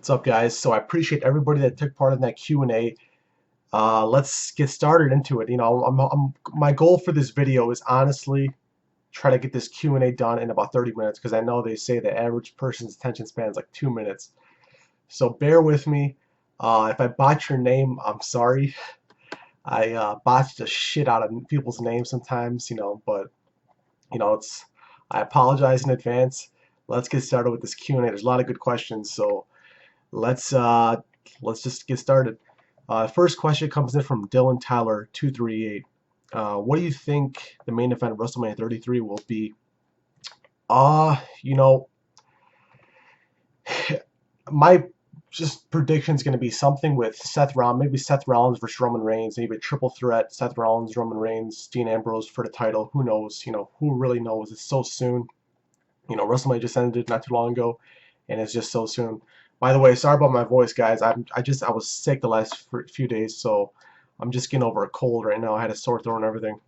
What's up, guys? So I appreciate everybody that took part in that Q&A. Let's get started into it. My goal for this video is honestly try to get this Q&A done in about 30 minutes because I know they say the average person's attention span is like 2 minutes. So bear with me. If I botch your name, I'm sorry. I botch the shit out of people's names sometimes, but it's I apologize in advance. Let's get started with this Q&A. There's a lot of good questions, so let's uh, let's just get started. First question comes in from Dylan Tyler 238. What do you think the main event of WrestleMania 33 will be? Uh, you know, my just prediction is going to be something with Seth Rollins, maybe Seth Rollins versus Roman Reigns, maybe a triple threat: Seth Rollins, Roman Reigns, Dean Ambrose for the title. Who knows? Who really knows? It's so soon. WrestleMania just ended not too long ago, and it's just so soon. By the way, sorry about my voice, guys. I was sick the last few days, so I'm just getting over a cold right now. I had a sore throat and everything.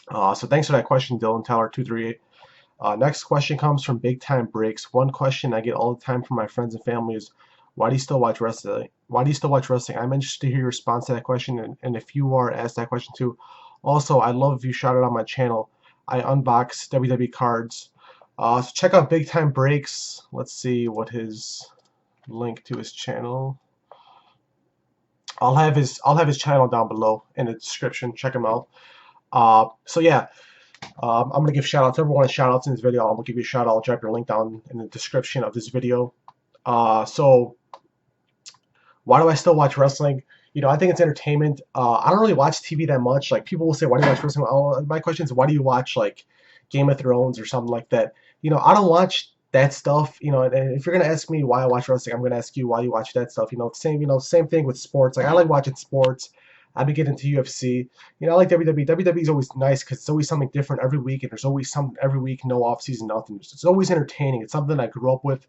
So thanks for that question, Dylan Tower 238. Next question comes from Big Time Breaks. One question I get all the time from my friends and family is, why do you still watch wrestling? Why do you still watch wrestling? I'm interested to hear your response to that question, and if you are asked that question too. Also, I'd love if you shout it on my channel. I unbox WWE cards. So check out Big Time Breaks. Let's see what his link to his channel. I'll have his channel down below in the description. Check him out. So yeah, I'm gonna give shout outs. Everyone shout outs in this video. I'm gonna give you a shout out. I'll drop your link down in the description of this video. So why do I still watch wrestling? I think it's entertainment. I don't really watch TV that much. Like, people will say, why do you watch wrestling? My question is, why do you watch like Game of Thrones or something like that? I don't watch that stuff. And if you're gonna ask me why I watch wrestling, I'm gonna ask you why you watch that stuff. Same thing with sports. Like, I like watching sports. I've been getting into UFC. I like WWE. WWE is always nice because it's always something different every week, and there's always something every week. No off season, nothing. It's always entertaining. It's something I grew up with.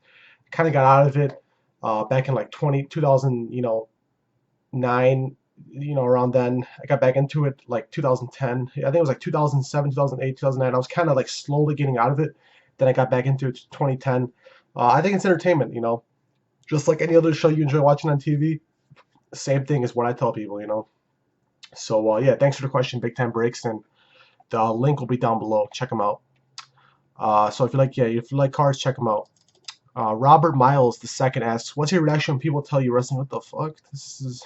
Kind of got out of it back in like 2000, 9, around then. I got back into it like 2010. I think it was like 2007, 2008, 2009. I was kind of like slowly getting out of it. Then I got back into it 2010. I think it's entertainment, just like any other show you enjoy watching on TV. Same thing is what I tell people. So yeah, thanks for the question, Big Time Breaks, and the link will be down below. Check them out. So if you like cars, check them out. Robert Miles the second asks, "What's your reaction when people tell you wrestling? What the fuck? This is."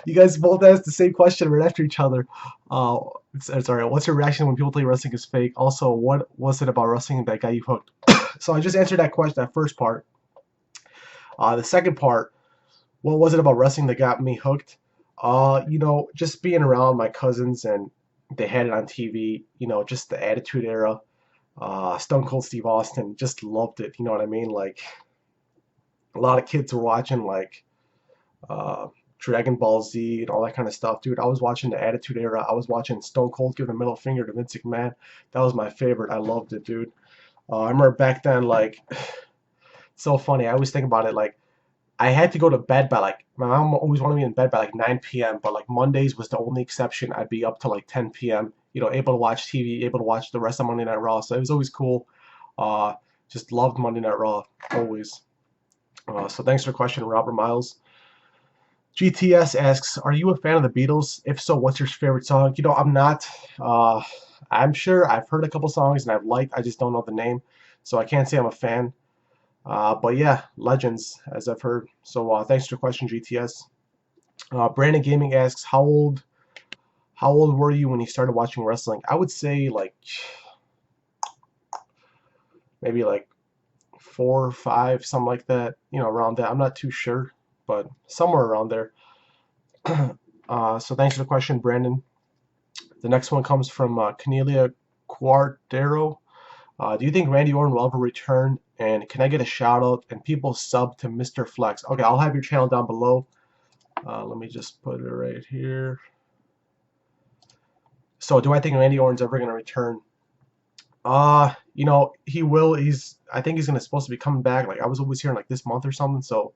You guys both asked the same question right after each other. Uh, sorry. What's your reaction when people tell you wrestling is fake? Also, what was it about wrestling that got you hooked? So I just answered that question, that first part. The second part, what was it about wrestling that got me hooked? Just being around my cousins and they had it on TV. Just the Attitude Era. Stone Cold Steve Austin, just loved it. You know what I mean? Like, a lot of kids were watching like uh, Dragon Ball Z and all that kind of stuff, dude. I was watching the Attitude Era. I was watching Stone Cold give the middle finger to Vince McMahon. That was my favorite. I loved it, dude. I remember back then, like, so funny. I always think about it, like, I had to go to bed by like, my mom always wanted me in bed by like 9 p.m., but like Mondays was the only exception. I'd be up till like 10 p.m., able to watch TV, able to watch the rest of Monday Night Raw. So it was always cool. Uh, just loved Monday Night Raw, always. So thanks for the question, Robert Miles. GTS asks, are you a fan of the Beatles? If so, what's your favorite song? I'm not. Uh, I'm sure I've heard a couple songs and I've liked, I just don't know the name. So I can't say I'm a fan. But yeah, legends, as I've heard. So thanks for the question, GTS. Brandon Gaming asks, how old were you when you started watching wrestling? I would say like maybe like 4 or 5, something like that. Around that. I'm not too sure, but somewhere around there. So thanks for the question, Brandon. The next one comes from Cornelia Quardero. Do you think Randy Orton will ever return? And can I get a shout out and people sub to Mr. Flex? Okay, I'll have your channel down below. Let me just put it right here. So, do I think Randy Orton's ever going to return? He will. I think he's supposed to be coming back. Like, I was always hearing like this month or something. So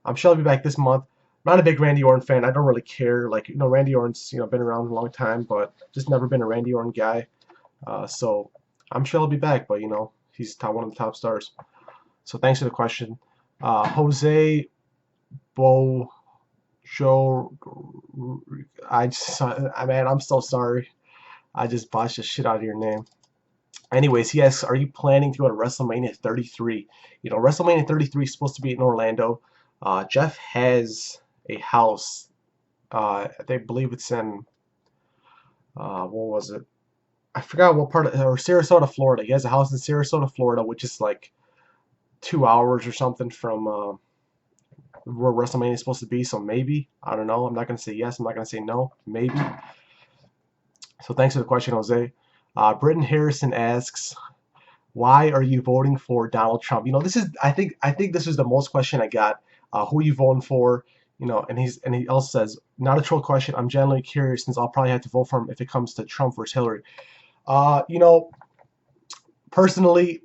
I'm sure he'll be back this month. I'm not a big Randy Orton fan. I don't really care. Like, Randy Orton's been around a long time, but just never been a Randy Orton guy. So I'm sure he'll be back. But he's one of the top stars. So thanks for the question. Jose Bo Joe. Man, I'm so sorry. I just botched the shit out of your name. Anyways, he asks, are you planning to go to WrestleMania 33? You know, WrestleMania 33 is supposed to be in Orlando. Jeff has a house. They believe it's in, what was it? I forgot what part of, or Sarasota, Florida. He has a house in Sarasota, Florida, which is like 2 hours or something from where WrestleMania is supposed to be. So maybe, I don't know. I'm not going to say yes. I'm not going to say no. Maybe. So thanks for the question, Jose. Britton Harrison asks, why are you voting for Donald Trump? You know, this is I think this is the most question I got. Who are you voting for? You know, and he also says, not a troll question. I'm genuinely curious since I'll probably have to vote for him if it comes to Trump versus Hillary. You know, personally,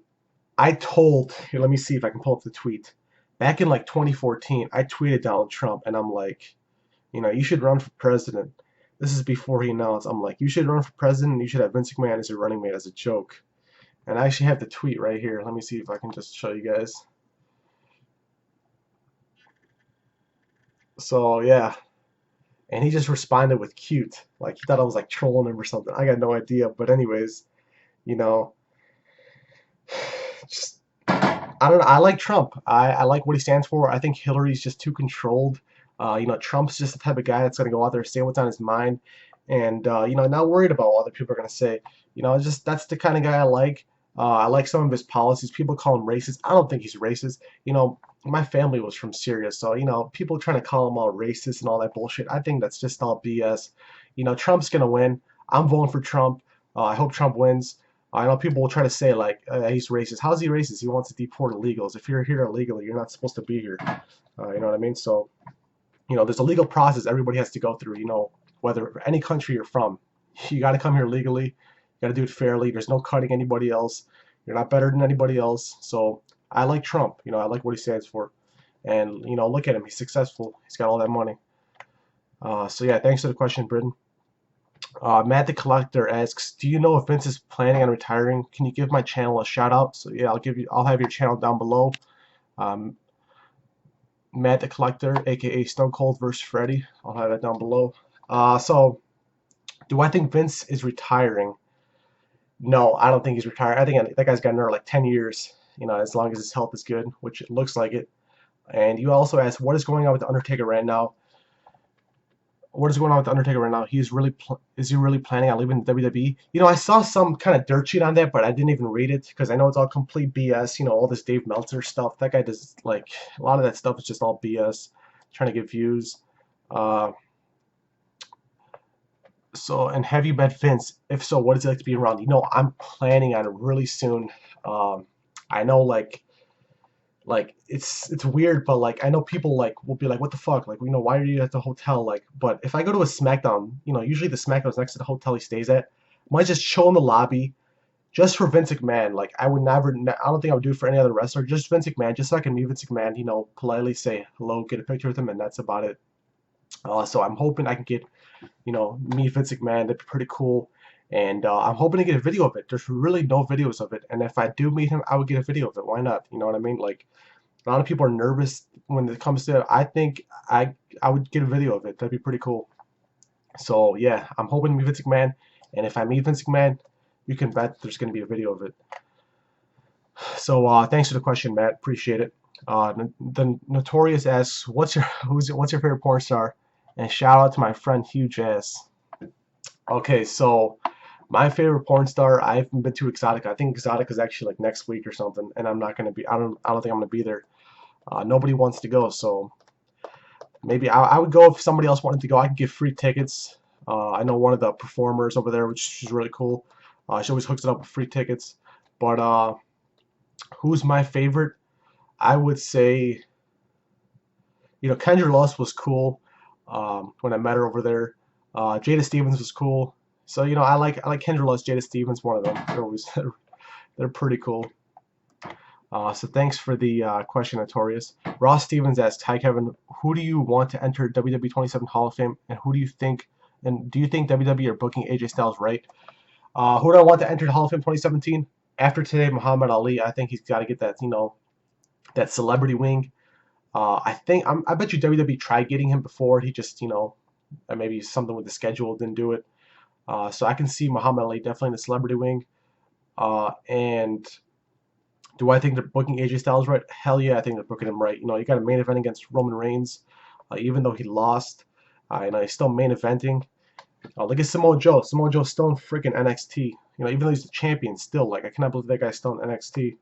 I told here. Let me see if I can pull up the tweet. Back in like 2014, I tweeted Donald Trump, and I'm like, you know, you should run for president. This is before he announced. I'm like, you should run for president, and you should have Vince McMahon as your running mate as a joke. And I actually have the tweet right here. Let me see if I can just show you guys. So yeah, and he just responded with cute. Like he thought I was like trolling him or something. I got no idea. But anyways, you know, just I don't know. I like Trump. I like what he stands for. I think Hillary's just too controlled. You know, Trump's just the type of guy that's gonna go out there, say what's on his mind, and you know, not worried about what other people are gonna say. You know, just that's the kind of guy I like. I like some of his policies. People call him racist. I don't think he's racist. You know, my family was from Syria, so you know, people trying to call him all racist and all that bullshit. I think that's just all BS. You know, Trump's gonna win. I'm voting for Trump. I hope Trump wins. I know people will try to say like he's racist. How's he racist? He wants to deport illegals. If you're here illegally, you're not supposed to be here. You know what I mean? So you know, there's a legal process everybody has to go through. You know, whether any country you're from, you got to come here legally. You got to do it fairly. There's no cutting anybody else. You're not better than anybody else. So I like Trump. You know, I like what he stands for. And you know, look at him. He's successful. He's got all that money. So yeah, thanks for the question, Britton. Matt the Collector asks, "Do you know if Vince is planning on retiring? Can you give my channel a shout out?" So yeah, I'll have your channel down below. Um, Matt the Collector, aka Stone Cold vs. Freddy. I'll have that down below. So do I think Vince is retiring? No, I don't think he's retired. I think that guy's got another like 10 years. You know, as long as his health is good, which it looks like it. And you also asked, what is going on with the Undertaker right now? What is going on with the Undertaker right now? Is he really planning on leaving WWE? You know, I saw some kind of dirt sheet on that, but I didn't even read it because I know it's all complete BS. You know, all this Dave Meltzer stuff. That guy does like a lot of that stuff is just all BS, trying to get views. Uh, so, and have you met Vince? If so, what is it like to be around? You know, I'm planning on it really soon. I know like it's weird, but like I know people like will be like, what the fuck, like, you know, why are you at the hotel? Like, but if I go to a SmackDown, you know, usually the SmackDown's next to the hotel he stays at, I might just chill in the lobby just for Vince McMahon. Like I would never, I don't think I would do it for any other wrestler, just Vince McMahon, just so I can meet Vince McMahon, you know, politely say hello, get a picture with him, and that's about it. So I'm hoping I can get, you know, meet Vince McMahon. That'd be pretty cool. And I'm hoping to get a video of it. There's really no videos of it, and if I do meet him, I would get a video of it. Why not? You know what I mean? Like, a lot of people are nervous when it comes to it. I think I would get a video of it. That'd be pretty cool. So yeah, I'm hoping to meet Vince McMahon, and if I meet Vince McMahon, you can bet there's going to be a video of it. So thanks for the question, Matt. Appreciate it. The Notorious asks, what's your favorite porn star? And shout out to my friend Huge Ass. Okay, so my favorite porn star, I haven't been to Exotica. I think Exotica is actually like next week or something, and I'm not gonna be. I don't think I'm gonna be there. Nobody wants to go, so maybe I would go if somebody else wanted to go. I could give free tickets. I know one of the performers over there, which is really cool. She always hooks it up with free tickets. But who's my favorite? I would say, you know, Kendra Lust was cool when I met her over there. Jada Stevens was cool. So you know, I like Kendra Lust, Jada Stevens, one of them. They're always they're pretty cool. So thanks for the question, Notorious. Ross Stevens asked, "Hi Kevin, who do you want to enter WWE 27 Hall of Fame, and who do you think, and do you think WWE are booking AJ Styles right? Who do I want to enter the Hall of Fame 2017? After today, Muhammad Ali. I think he's got to get that, you know, that celebrity wing. I bet you WWE tried getting him before. He just, maybe something with the schedule didn't do it. So I can see Muhammad Ali definitely in the celebrity wing. And do I think they're booking AJ Styles right? Hell yeah, I think they're booking him right. You got a main event against Roman Reigns, even though he lost. He's still main eventing. Look at Samoa Joe. Samoa Joe's still in freaking NXT. Even though he's the champion, still, like, I cannot believe that guy's still in NXT.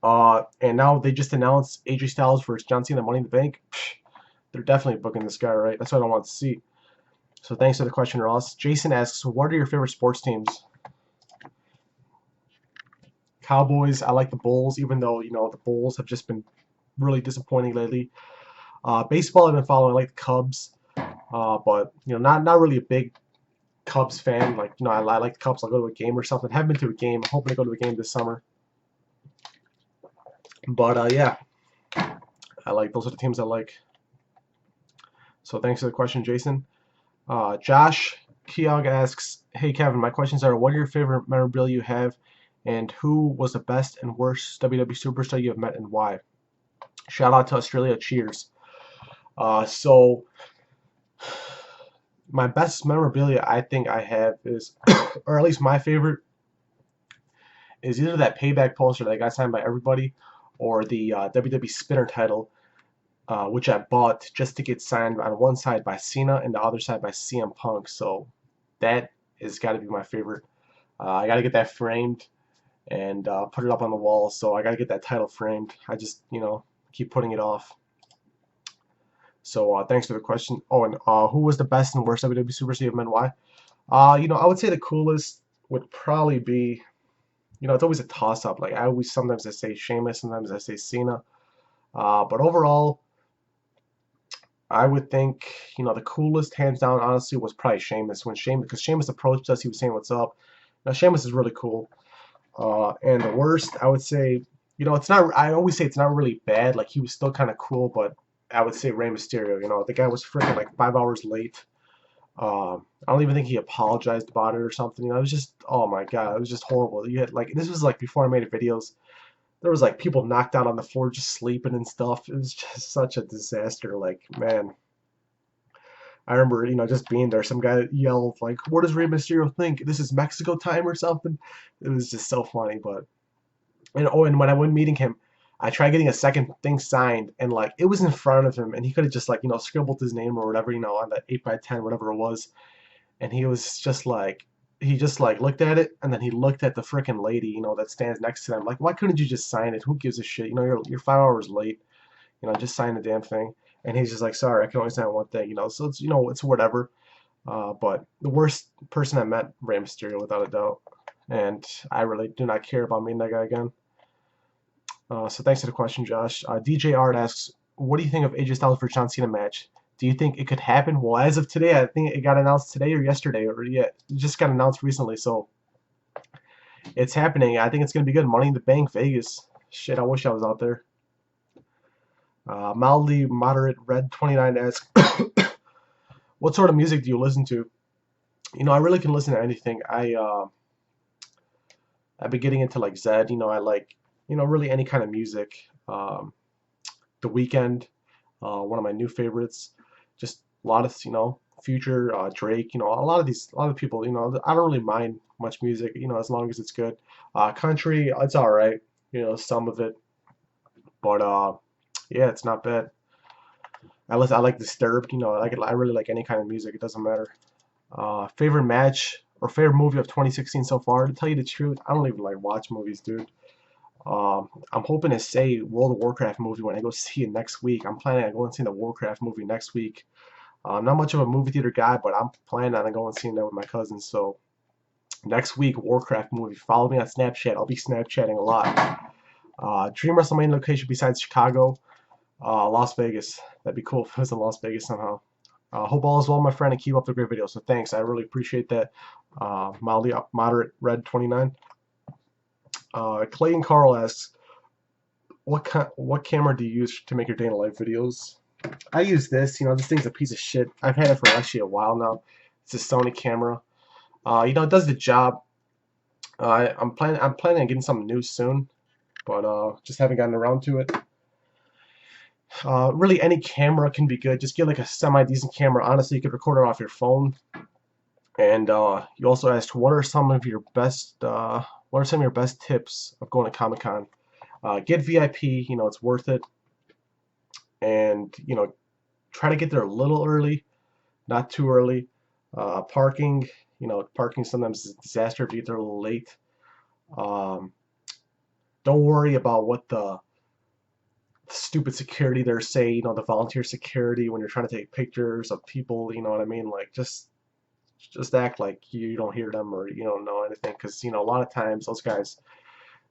And now they just announced AJ Styles versus John Cena Money in the Bank. Psh, they're definitely booking this guy, right? That's what I want to see. So thanks for the question, Ross. Jason asks, what are your favorite sports teams? Cowboys. I like the Bulls, even though, the Bulls have just been really disappointing lately. Baseball, I've been following. I like the Cubs. But, not really a big Cubs fan. Like, I like the Cubs. I'll go to a game or something. Haven't been to a game. I'm hoping to go to a game this summer. But, yeah. Those are the teams I like. So thanks for the question, Jason. Josh Keogh asks, hey Kevin, my questions are, what are your favorite memorabilia you have, and who was the best and worst WWE superstar you have met and why? Shout out to Australia, cheers. So my best memorabilia I think I have is, or at least my favorite, is either that Payback poster that got signed by everybody, or the WWE Spinner title, which I bought just to get signed on one side by Cena and the other side by CM Punk. So that has got to be my favorite. I got to get that framed and put it up on the wall. So I got to get that title framed. I just, keep putting it off. So thanks for the question. Oh, and who was the best and worst WWE superstar you've met and why? I would say the coolest would probably be, it's always a toss-up. Like, sometimes I say Sheamus, sometimes I say Cena. But overall, I would think, the coolest, hands down, honestly, was probably Sheamus. Because Sheamus approached us, he was saying, what's up? Now, Sheamus is really cool. And the worst, I would say, it's not, I always say it's not really bad. Like, he was still kind of cool, but I would say Rey Mysterio. The guy was freaking like 5 hours late. I don't even think he apologized about it or something. It was just, oh my God, it was just horrible. You had, like, this was like before I made videos. There was like people knocked out on the floor just sleeping and stuff. It was just such a disaster. Like, man, I remember, just being there. Some guy yelled like, "What does Rey Mysterio think? This is Mexico time or something?" It was just so funny. But and when I went meeting him, I tried getting a second thing signed, and like it was in front of him, and he could have just like scribbled his name or whatever, on that 8x10, whatever it was, and he was just like. He just like looked at it, and then he looked at the freaking lady, that stands next to them. Like, why couldn't you just sign it? Who gives a shit? You're 5 hours late. Just sign the damn thing. And he's just like, sorry, I can only sign one thing. So it's it's whatever. But the worst person I met, Rey Mysterio, without a doubt. And I really do not care about meeting that guy again. So thanks for the question, Josh. DJ Art asks, what do you think of AJ Styles versus John Cena match? Do you think it could happen? Well, as of today, I think it got announced today or yesterday, or yeah, it just got announced recently. So it's happening. I think it's gonna be good. Money in the Bank, Vegas. Shit, I wish I was out there. Mildly Moderate Red 29 asks, what sort of music do you listen to? I really can listen to anything. I've been getting into like Zed. I like really any kind of music. The Weeknd, one of my new favorites. Just a lot of Future, Drake. A lot of people. I don't really mind much music. As long as it's good. Country, it's all right. Some of it, but yeah, it's not bad. I like Disturbed. I really like any kind of music. It doesn't matter. Favorite match or favorite movie of 2016 so far? To tell you the truth, I don't even like watch movies, dude. I'm hoping to say World of Warcraft movie when I go see it next week. I'm planning on going to see the Warcraft movie next week. I'm not much of a movie theater guy, but I'm planning on going and seeing that with my cousins. So next week, Warcraft movie. Follow me on Snapchat. I'll be Snapchatting a lot. Dream WrestleMania location besides Chicago, Las Vegas. That'd be cool if it was in Las Vegas somehow. Hope all is well, my friend, and keep up the great videos. So thanks. I really appreciate that. Mildly Moderate Red 29. Clayton Carl asks, what camera do you use to make your day in life videos? I use this. This thing's a piece of shit. I've had it for actually a while now. It's a Sony camera. It does the job. I'm planning on getting something new soon, but just haven't gotten around to it. Really, any camera can be good. Just get like a semi-decent camera. Honestly, you could record it off your phone. And you also asked, what are some of your best tips of going to Comic-Con? Get VIP. You know, it's worth it. And you know, try to get there a little early, not too early. Parking. You know, parking sometimes is a disaster if you get there a little late. Um, don't worry about what the stupid security they're saying, you know, the volunteer security when you're trying to take pictures of people, you know what I mean? Like, just act like you don't hear them or you don't know anything, because you know a lot of times those guys,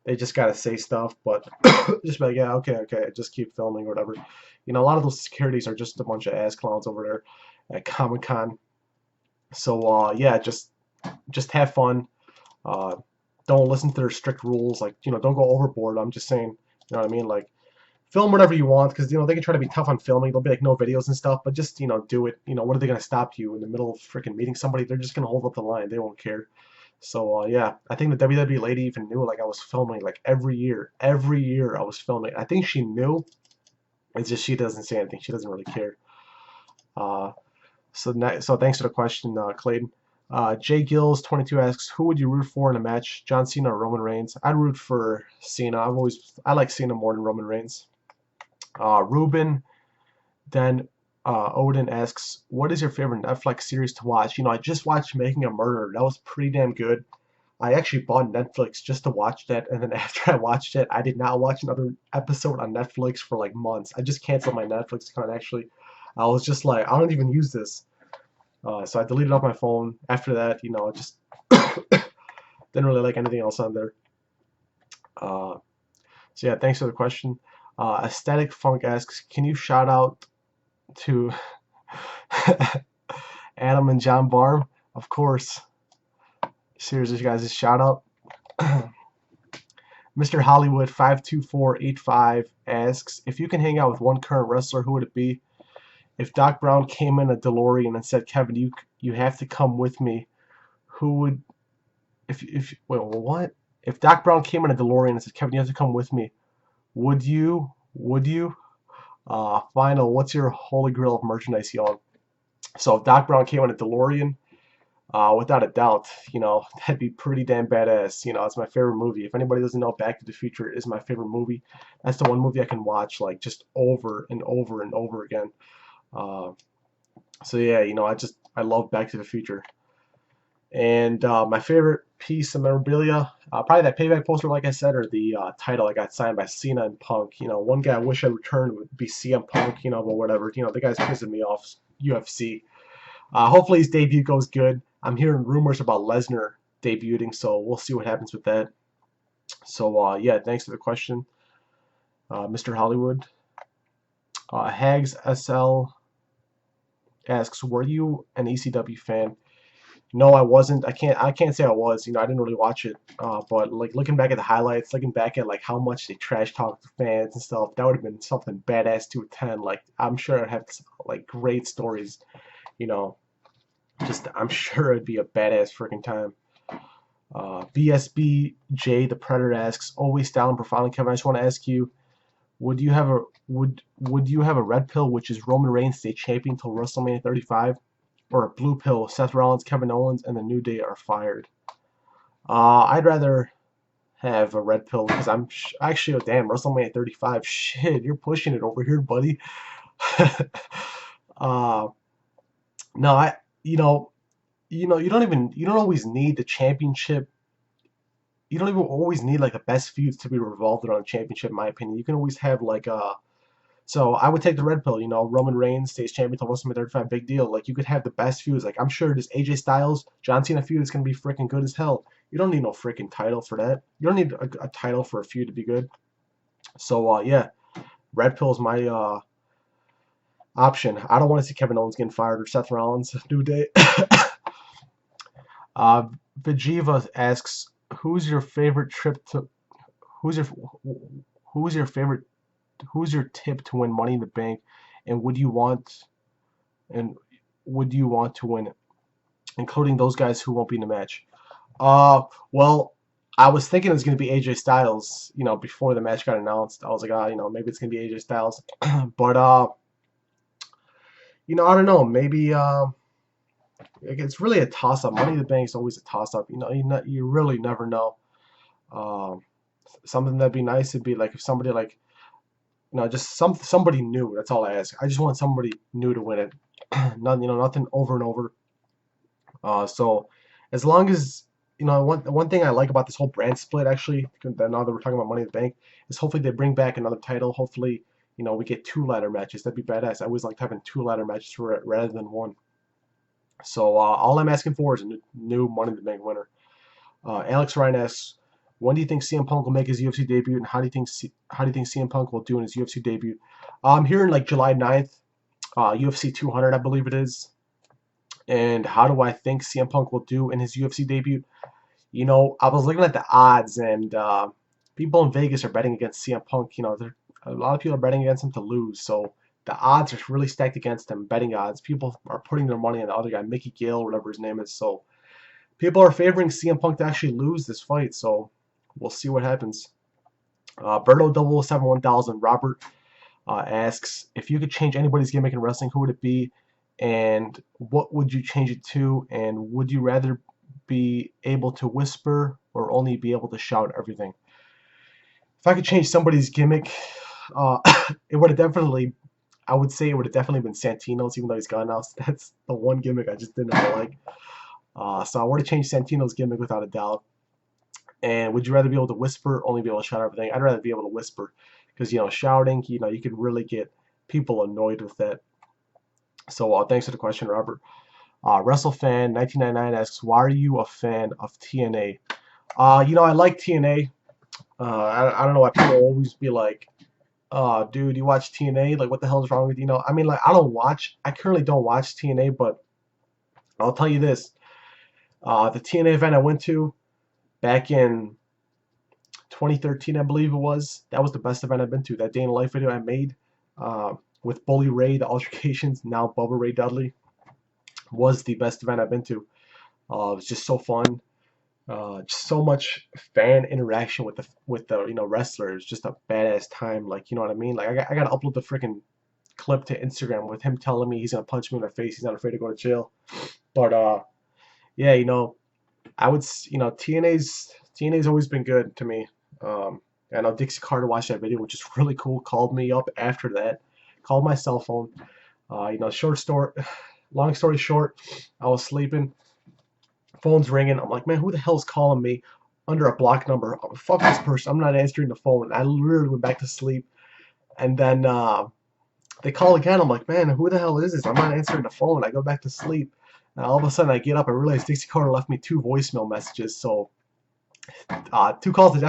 they just gotta say stuff, but just be like, yeah, okay, okay, just keep filming or whatever. You know, a lot of those securities are just a bunch of ass clowns over there at Comic Con. So yeah, just have fun. Uh, don't listen to their strict rules. Like, you know, don't go overboard. I'm just saying, you know what I mean? Like, film whatever you want, because you know they can try to be tough on filming. They'll be like no videos and stuff, but just, you know, do it. You know, what are they gonna stop you in the middle of freaking meeting somebody? They're just gonna hold up the line. They won't care. So yeah, I think the WWE lady even knew like I was filming like every year. Every year I was filming. I think she knew. It's just she doesn't say anything. She doesn't really care. Uh, so thanks for the question, Clayton. Jay Gills 22 asks, who would you root for in a match, John Cena or Roman Reigns? I'd root for Cena. I like Cena more than Roman Reigns. Ruben then Odin asks, what is your favorite Netflix series to watch? You know, I just watched Making a Murderer. That was pretty damn good. I actually bought Netflix just to watch that, and then after I watched it, I did not watch another episode on Netflix for like months. I just canceled my Netflix account actually. I was just like, I don't even use this. So I deleted off my phone. After that, you know, I just didn't really like anything else on there. Uh, so yeah, thanks for the question. Aesthetic Funk asks, can you shout out to Adam and John Barm? Of course. Seriously, guys, a shout out. Mr. Hollywood 52485 asks, if you can hang out with one current wrestler, who would it be? If Doc Brown came in a DeLorean and said, Kevin, you have to come with me, who would if wait, what? If Doc Brown came in a DeLorean and said, Kevin, you have to come with me, would you? Would you? Final, what's your holy grail of merchandise you own? So if Doc Brown came in a DeLorean, without a doubt, you know, that'd be pretty damn badass. You know, it's my favorite movie. If anybody doesn't know, Back to the Future is my favorite movie. That's the one movie I can watch like just over and over and over again. Uh, so yeah, you know, I love Back to the Future. And my favorite piece of memorabilia, probably that payback poster, like I said, or the title I got signed by Cena and Punk. You know, one guy I wish I returned would be CM Punk, you know, but whatever. You know, the guy's pissing me off, UFC. Hopefully his debut goes good. I'm hearing rumors about Lesnar debuting, so we'll see what happens with that. So yeah, thanks for the question, Mr. Hollywood. Hags SL asks, were you an ECW fan? No, I wasn't. I can't say I was. You know, I didn't really watch it. But like looking back at the highlights, looking back at like how much they trash talked the fans and stuff, that would have been something badass to attend. Like I'm sure I'd have like great stories. You know, just I'm sure it'd be a badass freaking time. VSBJ the Predator asks, always style and profiling. Kevin, I just want to ask you, would you have a would you have a red pill, which is Roman Reigns stay champion till WrestleMania 35? Or a blue pill, Seth Rollins, Kevin Owens, and the New Day are fired? I'd rather have a red pill because I'm actually, oh, damn, WrestleMania 35. Shit, you're pushing it over here, buddy. uh, no, you don't always need the championship. You don't even always need like the best feuds to be revolved around a championship, in my opinion. You can always have like so I would take the red pill. You know, Roman Reigns stays champion till WrestleMania 35, big deal. Like you could have the best feuds. Like I'm sure this AJ Styles John Cena feud is gonna be freaking good as hell. You don't need no freaking title for that. You don't need a title for a feud to be good. So yeah, red pill is my option. I don't want to see Kevin Owens getting fired or Seth Rollins. New Day. uh, Vajiva asks, who's your favorite trip to? Who's your who's your favorite? Who's your tip to win Money in the Bank, and and would you want to win it, including those guys who won't be in the match? Well, I was thinking it was going to be AJ Styles, you know, before the match got announced. I was like, ah, you know, maybe it's going to be AJ Styles. But, you know, I don't know. Maybe it's really a toss-up. Money in the Bank is always a toss-up. You know, you really never know. Um, Something that'd be nice would be like if somebody like, you know, just somebody new. That's all I ask. I just want somebody new to win it. Nothing, you know, nothing over and over. So as long as, you know, one thing I like about this whole brand split, actually, now that we're talking about Money in the Bank, is hopefully they bring back another title. Hopefully, you know, we get 2 ladder matches. That'd be badass. I always liked having 2 ladder matches rather than one. So all I'm asking for is a new Money in the Bank winner. Alex Ryan asks, when do you think CM Punk will make his UFC debut, and how do you think CM Punk will do in his UFC debut? I'm hearing like July 9th, UFC 200, I believe it is. And how do I think CM Punk will do in his UFC debut? You know, I was looking at the odds, and people in Vegas are betting against CM Punk. You know, a lot of people are betting against him to lose, so the odds are really stacked against him. Betting odds, people are putting their money on the other guy, Mickey Gale, whatever his name is. So people are favoring CM Punk to actually lose this fight. So we'll see what happens. Berto 007 1000 Robert asks, if you could change anybody's gimmick in wrestling, who would it be, and what would you change it to, and would you rather be able to whisper or only be able to shout everything? If I could change somebody's gimmick, uh, it would have definitely, I would say it would have definitely been Santino's, even though he's gone now. So that's the one gimmick I just didn't really like. So I would have changed Santino's gimmick without a doubt. And would you rather be able to whisper, only be able to shout everything? I'd rather be able to whisper, because, you know, shouting, you know, you could really get people annoyed with that. So thanks for the question, Robert. WrestleFan 1999 asks, why are you a fan of TNA? You know, I like TNA. I don't know why people always be like, dude, you watch TNA? Like, what the hell is wrong with you? You know, I mean, like, I currently don't watch TNA, but I'll tell you this. The TNA event I went to back in 2013, I believe it was, that was the best event I've been to. That day in life video I made with Bully Ray, the Altercations, now Bubba Ray Dudley, was the best event I've been to. It was just so fun. Just so much fan interaction with the you know, wrestlers. Just a badass time. Like, you know what I mean? Like, I got to upload the freaking clip to Instagram with him telling me he's gonna punch me in the face. He's not afraid to go to jail. But yeah, you know, I would, you know, TNA's always been good to me. I know Dixie Carter watched that video, which is really cool. Called me up after that. Called my cell phone. You know, long story short, I was sleeping. Phone's ringing. I'm like, man, who the hell's calling me under a block number? Oh, fuck this person. I'm not answering the phone. I literally went back to sleep. And then they call again. I'm like, man, who the hell is this? I'm not answering the phone. I go back to sleep. And all of a sudden, I get up and realize Dixie Carter left me 2 voicemail messages. So 2 calls I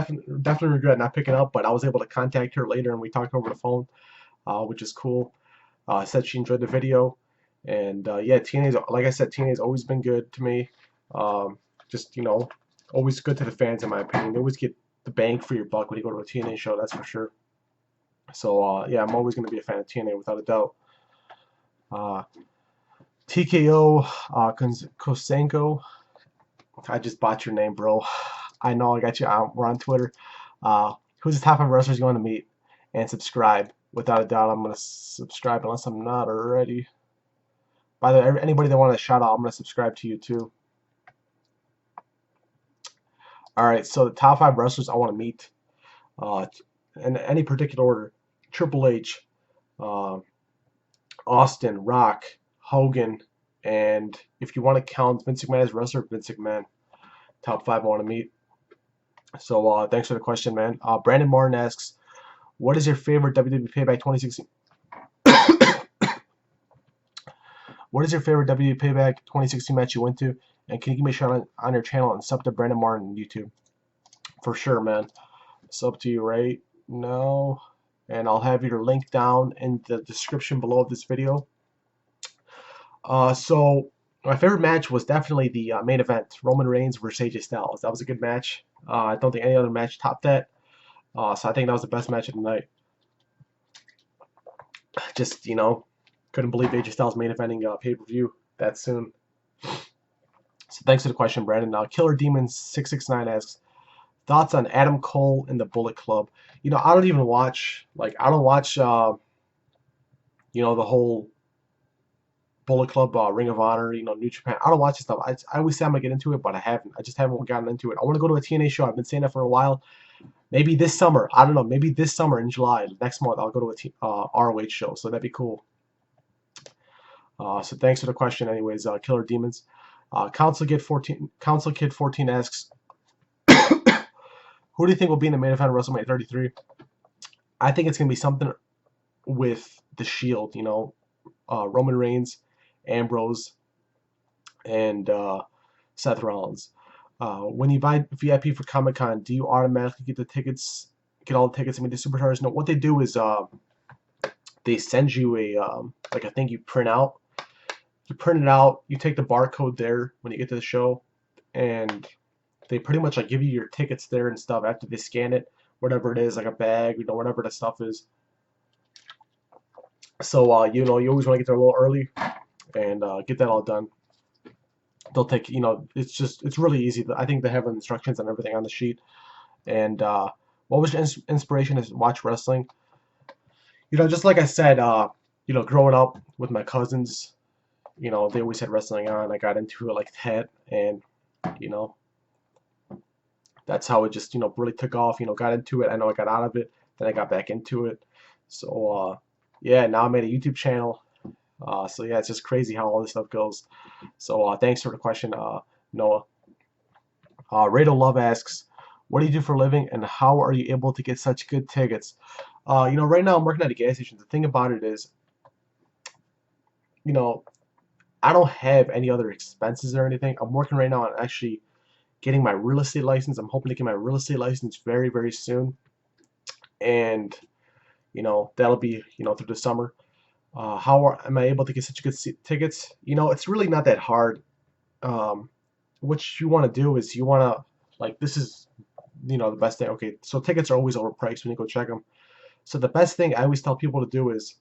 definitely regret not picking up, but I was able to contact her later and we talked over the phone, which is cool. Said she enjoyed the video. And yeah, TNA's, like I said, TNA's always been good to me. Just, you know, always good to the fans, in my opinion. They always get the bang for your buck when you go to a TNA show, that's for sure. So yeah, I'm always going to be a fan of TNA without a doubt. TKO Kosenko, I just bought your name, bro. I know, I got you. We're on Twitter. Who's the top 5 wrestlers you want to meet? And subscribe. Without a doubt, I'm going to subscribe unless I'm not already. By the way, anybody that wants a shout out, I'm going to subscribe to you too. Alright, so the top 5 wrestlers I want to meet, in any particular order: Triple H, Austin, Rock, Hogan, and if you want to count Vince McMahon as wrestler, Vince McMahon. Top 5 I want to meet. So thanks for the question, man. Brandon Martin asks, what is your favorite WWE Payback 2016? What is your favorite WWE Payback 2016 match you went to? And can you give me a shout out on your channel and sub to Brandon Martin on YouTube? For sure, man. Sub to you right now. And I'll have your link down in the description below of this video. So my favorite match was definitely the main event, Roman Reigns versus AJ Styles. That was a good match. I don't think any other match topped that. So I think that was the best match of the night. Just, you know, couldn't believe AJ Styles main eventing pay-per-view that soon. So thanks for the question, Brandon. Killer Demon 669 asks, thoughts on Adam Cole and the Bullet Club. I don't even watch, like, I don't watch, the whole Bullet Club, Ring of Honor, New Japan. I don't watch this stuff. I always say I'm gonna get into it, but I haven't. I just haven't gotten into it. I want to go to a TNA show. I've been saying that for a while. Maybe this summer. I don't know. Maybe this summer in July, next month, I'll go to a ROH show. So that'd be cool. So thanks for the question, anyways. Killer Demons. Council Kid 14 asks, who do you think will be in the main event of WrestleMania 33? I think it's gonna be something with the Shield. Roman Reigns, Ambrose, and Seth Rollins. When you buy VIP for Comic-Con, do you automatically get all the tickets and meet the superstars? No, what they do is they send you a thing you print out. You print it out, you take the barcode there when you get to the show, and they pretty much like give you your tickets there and stuff after they scan it, whatever it is, like a bag, whatever the stuff is. So you always want to get there a little early and get that all done. They'll take, it's really easy. I think they have instructions and everything on the sheet. And what was your inspiration to watch wrestling? Just like I said, growing up with my cousins, they always had wrestling on. I got into it like that, and that's how it just really took off. Got into it. I know I got out of it, then I got back into it. So yeah, now I made a YouTube channel. So yeah, it's just crazy how all this stuff goes. So thanks for the question, Noah. Rado Love asks, what do you do for a living, and how are you able to get such good tickets? Right now I'm working at a gas station. The thing about it is, I don't have any other expenses or anything. I'm working right now on actually getting my real estate license. I'm hoping to get my real estate license very, very soon. And, that'll be, through the summer. How am I able to get such good tickets? It's really not that hard. What you want to do is you want to, this is, the best thing. Okay, so tickets are always overpriced when you go check them. So the best thing I always tell people to do is,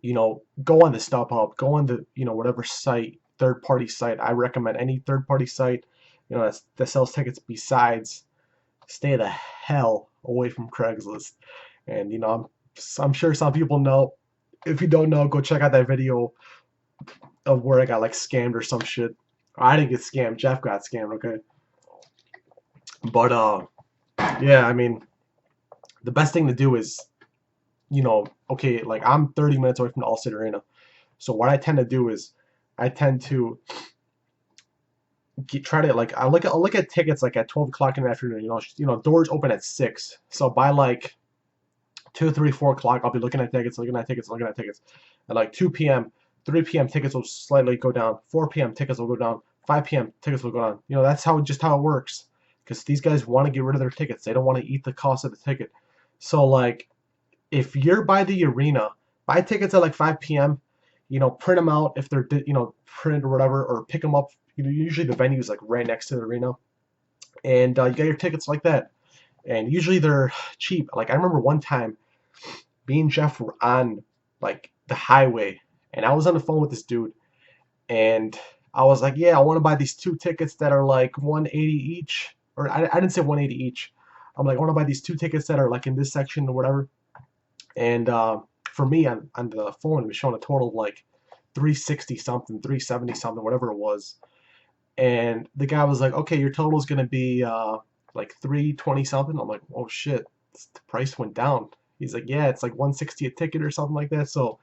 go on the StubHub, go on the, whatever site, third-party site. I recommend any third-party site, that sells tickets besides. Stay the hell away from Craigslist. And, I'm sure some people know. If you don't know, go check out that video of where I got, scammed or some shit. I didn't get scammed. Jeff got scammed, okay? But, yeah, I mean, the best thing to do is, okay, I'm 30 minutes away from the Allstate Arena. So what I tend to do is I tend to I'll look at tickets at 12 o'clock in the afternoon. Doors open at 6. So by 2, 3, 4 o'clock, I'll be looking at tickets. At 2 p.m., 3 p.m. tickets will slightly go down. 4 p.m. tickets will go down. 5 p.m. tickets will go down. That's how it works. Because these guys want to get rid of their tickets. They don't want to eat the cost of the ticket. So if you're by the arena, buy tickets at 5 p.m. Print them out if they're printed or whatever, or pick them up. Usually the venue is right next to the arena, and you get your tickets like that. And usually they're cheap. I remember one time, me and Jeff were on the highway, and I was on the phone with this dude, and I was like, yeah, I want to buy these 2 tickets that are 180 each, or I didn't say 180 each. I'm like, I want to buy these 2 tickets that are in this section or whatever. And for me on the phone, it was showing a total of 360 something, 370 something, whatever it was. And the guy was like, okay, your total is going to be 320 something. I'm like, oh shit, the price went down. He's like, yeah, it's 160 a ticket or something like that. So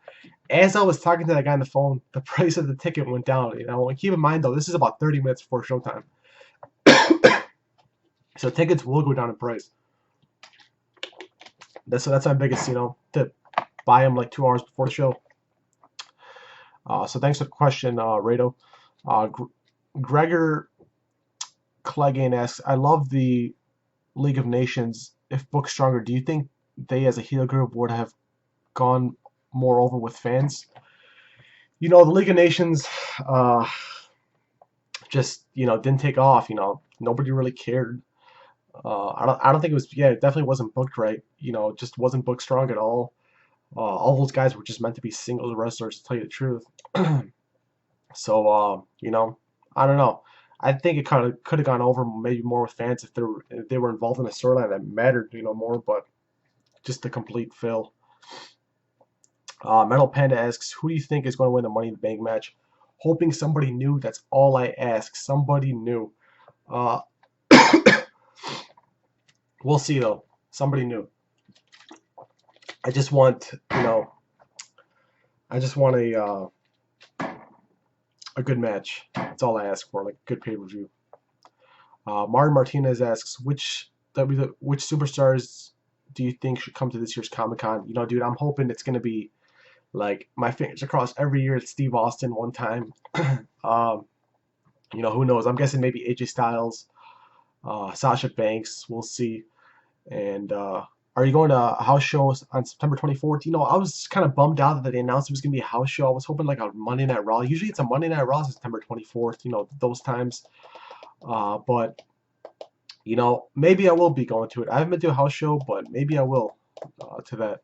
as I was talking to that guy on the phone, the price of the ticket went down. Keep in mind though, this is about 30 minutes before showtime. So tickets will go down in price. That's my biggest, tip. Buy them 2 hours before the show. So thanks for the question, Rado. Gregor Clegane asks, I love the League of Nations. If booked stronger, do you think they as a heel group would have gone more over with fans? The League of Nations just didn't take off. Nobody really cared. I don't think it was. Yeah, it definitely wasn't booked right. It just wasn't booked strong at all. All those guys were just meant to be singles wrestlers, to tell you the truth. So I don't know. I think it kind of could have gone over maybe more with fans if they were involved in a storyline that mattered, more. But just a complete fail. Metal Panda asks, who do you think is going to win the Money in the Bank match? Hoping somebody new. That's all I ask. Somebody new. Uh, we'll see though. Somebody new. I just want, I just want a good match. That's all I ask for, like good pay-per-view. Martin Martinez asks, which superstars do you think should come to this year's Comic-Con? Dude, I'm hoping it's gonna be like my fingers are crossed every year it's Steve Austin one time. Who knows? I'm guessing maybe AJ Styles, Sasha Banks. We'll see. And are you going to house shows on September 24th? I was kind of bummed out that they announced it was going to be a house show. I was hoping like a Monday Night Raw. Usually it's a Monday Night Raw September 24th, those times. But, maybe I will be going to it. I haven't been to a house show, but maybe I will to that.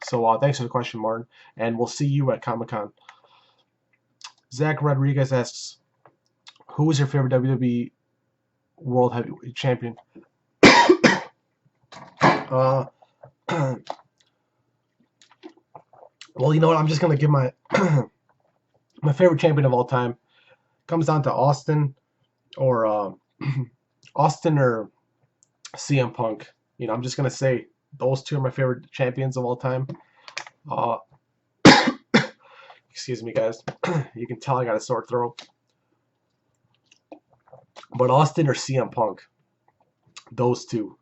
So thanks for the question, Martin. And we'll see you at Comic-Con. Zach Rodriguez asks, who is your favorite WWE World Heavyweight Champion? Well, you know what? I'm just gonna give my my favorite champion of all time. Comes down to Austin or Austin or CM Punk. I'm just gonna say those two are my favorite champions of all time. Excuse me, guys. You can tell I got a sore throat. But Austin or CM Punk, those two.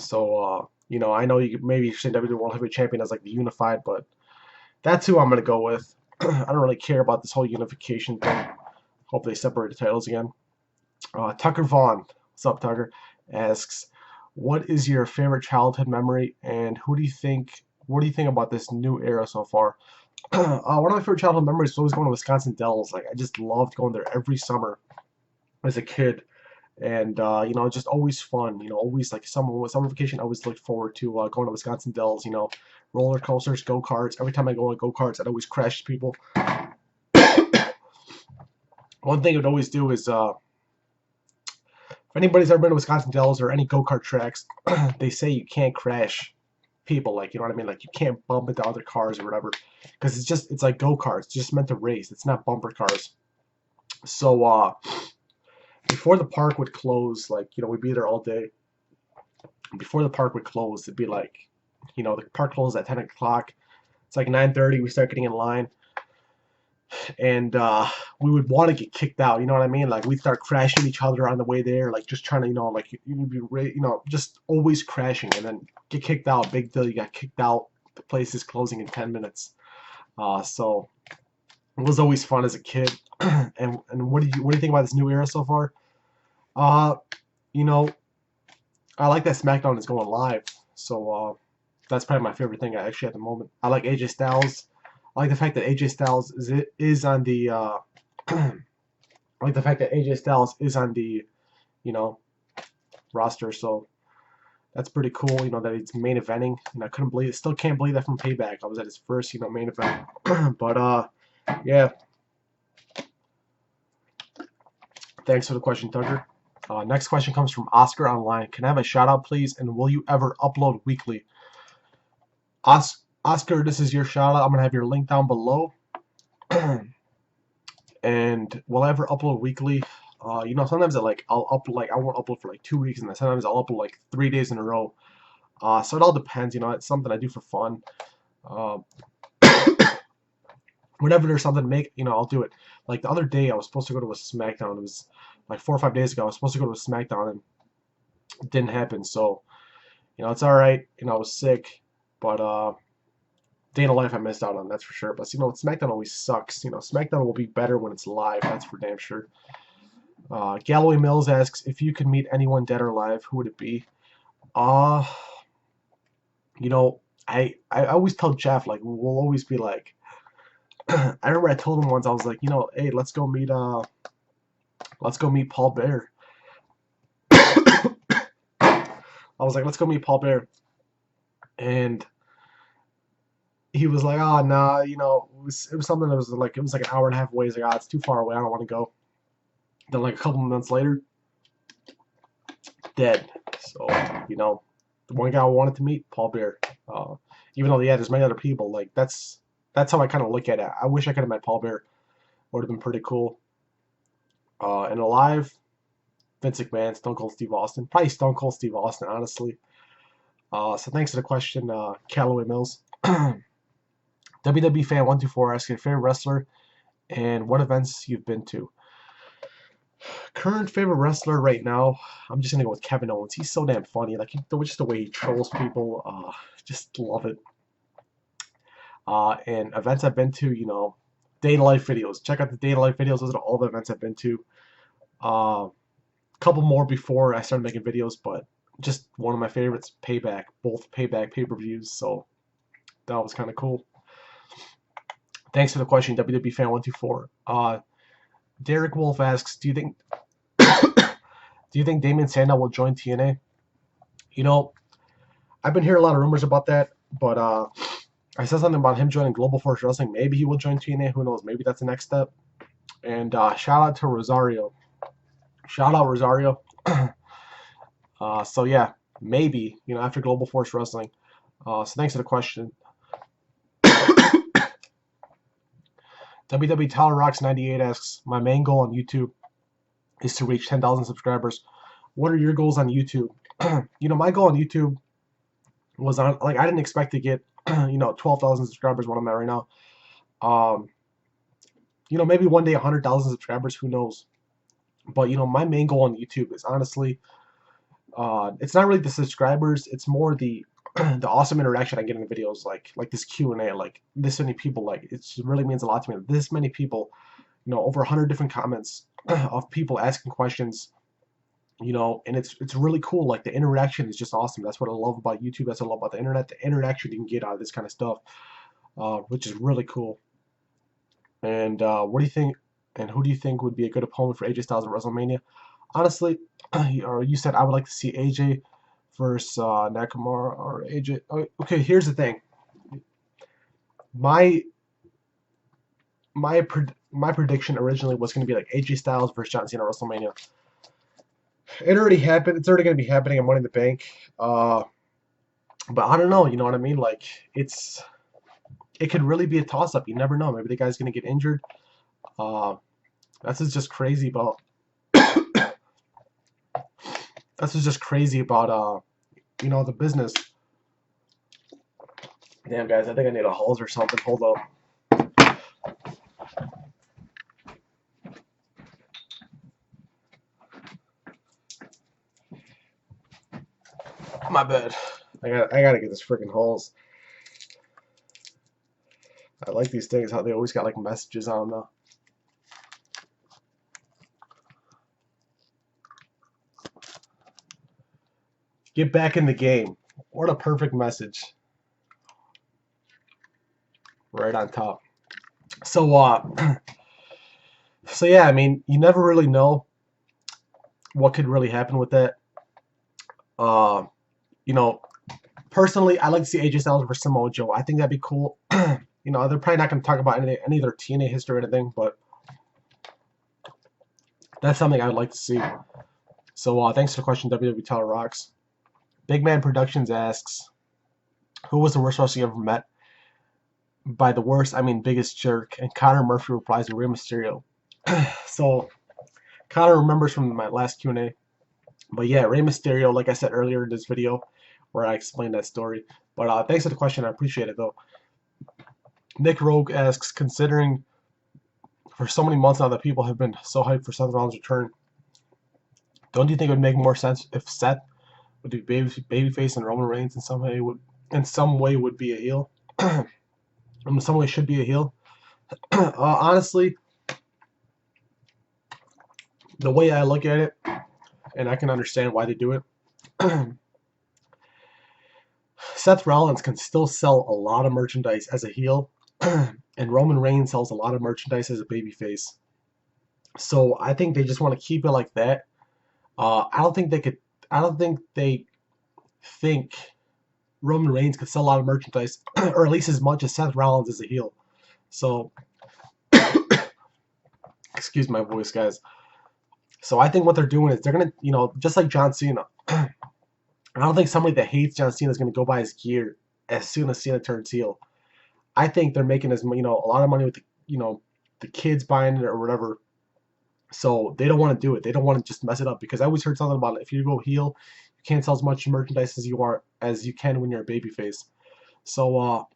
So, I know you maybe say WWE World Heavyweight Champion as like the unified, but that's who I'm gonna go with. I don't really care about this whole unification thing. Hope they separate the titles again. Tucker Vaughn, what's up, Tucker? Asks, what is your favorite childhood memory, and what do you think about this new era so far? One of my favorite childhood memories was always going to Wisconsin Dells. Like I just loved going there every summer as a kid. And just always fun. Always like summer vacation. I always looked forward to going to Wisconsin Dells. Roller coasters, go karts. Every time I go on go karts, I'd always crash people. One thing I'd always do is, if anybody's ever been to Wisconsin Dells or any go kart tracks, they say you can't crash people. Like you know what I mean? Like you can't bump into other cars or whatever, because it's like go karts. It's just meant to race. It's not bumper cars. So before the park would close, like, we'd be there all day. Before the park would close, it'd be like, the park closed at 10 o'clock. It's like 9:30, we start getting in line. And we would want to get kicked out, you know what I mean? Like, we'd start crashing each other on the way there, like, just trying to, like, you'd be, just always crashing and then get kicked out. Big deal, you got kicked out. The place is closing in 10 minutes. So it was always fun as a kid. And what do you think about this new era so far? I like that SmackDown is going live, so that's probably my favorite thing actually at the moment. I like AJ Styles. I like the fact that AJ Styles is on the I like the fact that AJ Styles is on the roster, so that's pretty cool. That it's main eventing, and I couldn't believe it. Still can't believe that from Payback. I was at his first main event, but yeah. Thanks for the question, Tucker. Next question comes from Oscar Online. Can I have a shout out, please? And will you ever upload weekly? Oscar, this is your shout out. I'm gonna have your link down below. And will I ever upload weekly? Sometimes I won't upload for like 2 weeks, and then sometimes I'll upload like 3 days in a row. So it all depends. It's something I do for fun. Whenever there's something to make, I'll do it. Like the other day, I was supposed to go to a SmackDown. It was like 4 or 5 days ago. I was supposed to go to a SmackDown, and it didn't happen. So, it's all right. I was sick, but day in a life I missed out on, that's for sure. But SmackDown always sucks. SmackDown will be better when it's live. That's for damn sure. Galloway Mills asks, if you could meet anyone dead or alive, who would it be? I always tell Jeff, like, we'll always be like, I remember I told him once, I was like, hey, let's go meet Paul Bear. I was like, let's go meet Paul Bear. And he was like, oh, nah, it was something that was like, an hour and a half away. He's like, it's too far away. I don't want to go. Then like a couple months later, dead. So, you know, the one guy I wanted to meet, Paul Bear. Even though, yeah, there's many other people. Like that's how I kind of look at it. I wish I could have met Paul Bear. Would have been pretty cool. And alive, Vince McMahon, Stone Cold Steve Austin. Probably Stone Cold Steve Austin, honestly. So thanks for the question, Callaway Mills. WWE fan 124 asking favorite wrestler and what events you've been to. Current favorite wrestler right now, I'm just gonna go with Kevin Owens. He's so damn funny. Like just the way he trolls people, just love it. And events I've been to, you know, day to life videos. Check out the day to life videos. Those are all the events I've been to. Couple more before I started making videos, but just one of my favorites, Payback. Both Payback pay-per-views. So that was kind of cool. Thanks for the question, WWE fan 124. Derek Wolf asks, do you think Damien Sandow will join TNA? You know, I've been hearing a lot of rumors about that, but I said something about him joining Global Force Wrestling. Maybe he will join TNA. Who knows? Maybe that's the next step. And shout out to Rosario. Shout out Rosario. So yeah, maybe, you know, after Global Force Wrestling. So thanks for the question. WW Tyler Rocks 98 asks, my main goal on YouTube is to reach 10,000 subscribers. What are your goals on YouTube? You know, my goal on YouTube was on, like, I didn't expect to get, you know, 12,000 subscribers, what I'm at right now. You know, maybe one day 100,000 subscribers, who knows? But, you know, my main goal on YouTube is honestly, it's not really the subscribers, it's more the the awesome interaction I get in the videos, like this Q&A, like this many people, like it really means a lot to me. This many people, you know, over 100 different comments of people asking questions, you know, and it's really cool. Like the interaction is just awesome. That's what I love about YouTube. That's what I love about the internet. The interaction you can get out of this kind of stuff, which is really cool. And what do you think? And who do you think would be a good opponent for AJ Styles at WrestleMania? Honestly, or you said I would like to see AJ versus Nakamura or AJ. Okay, here's the thing. My prediction originally was going to be like AJ Styles versus John Cena at WrestleMania. It already happened. It's already going to be happening at Money in the Bank. But I don't know. You know what I mean? Like it could really be a toss-up. You never know. Maybe the guy's going to get injured. That's just crazy about. That's just crazy about you know, the business. Damn, guys, I think I need a hose or something. Hold up. My bad. I gotta get this freaking hose. I like these things, how they always got like messages on them now. Get back in the game. What a perfect message. Right on top. So so yeah, I mean, you never really know what could really happen with that. You know, personally, I like to see AJ Styles versus Samoa Joe. I think that'd be cool. You know, they're probably not going to talk about any of their TNA history or anything, but that's something I'd like to see. So thanks for the question, WWE Tyler Rocks. Big Man Productions asks, who was the worst wrestler you ever met? By the worst, I mean biggest jerk. And Connor Murphy replies, Rey Mysterio. So Connor remembers from my last Q&A. But yeah, Rey Mysterio, like I said earlier in this video, where I explained that story. But thanks for the question. I appreciate it, though. Nick Rogue asks, considering for so many months now that people have been so hyped for Seth Rollins' return, don't you think it would make more sense if Seth would do babyface and Roman Reigns in some way would be a heel? In some way should be a heel? Honestly, the way I look at it, and I can understand why they do it, Seth Rollins can still sell a lot of merchandise as a heel, and Roman Reigns sells a lot of merchandise as a babyface. So I think they just want to keep it like that. I don't think they think Roman Reigns could sell a lot of merchandise, or at least as much as Seth Rollins as a heel. So, excuse my voice, guys. So I think what they're doing is they're gonna, you know, just like John Cena. I don't think somebody that hates John Cena is gonna go buy his gear as soon as Cena turns heel. I think they're making you know, a lot of money with the, you know, the kids buying it or whatever. So they don't want to do it. They don't want to just mess it up, because I always heard something about it. If you go heel, you can't sell as much merchandise as you can when you're a babyface. So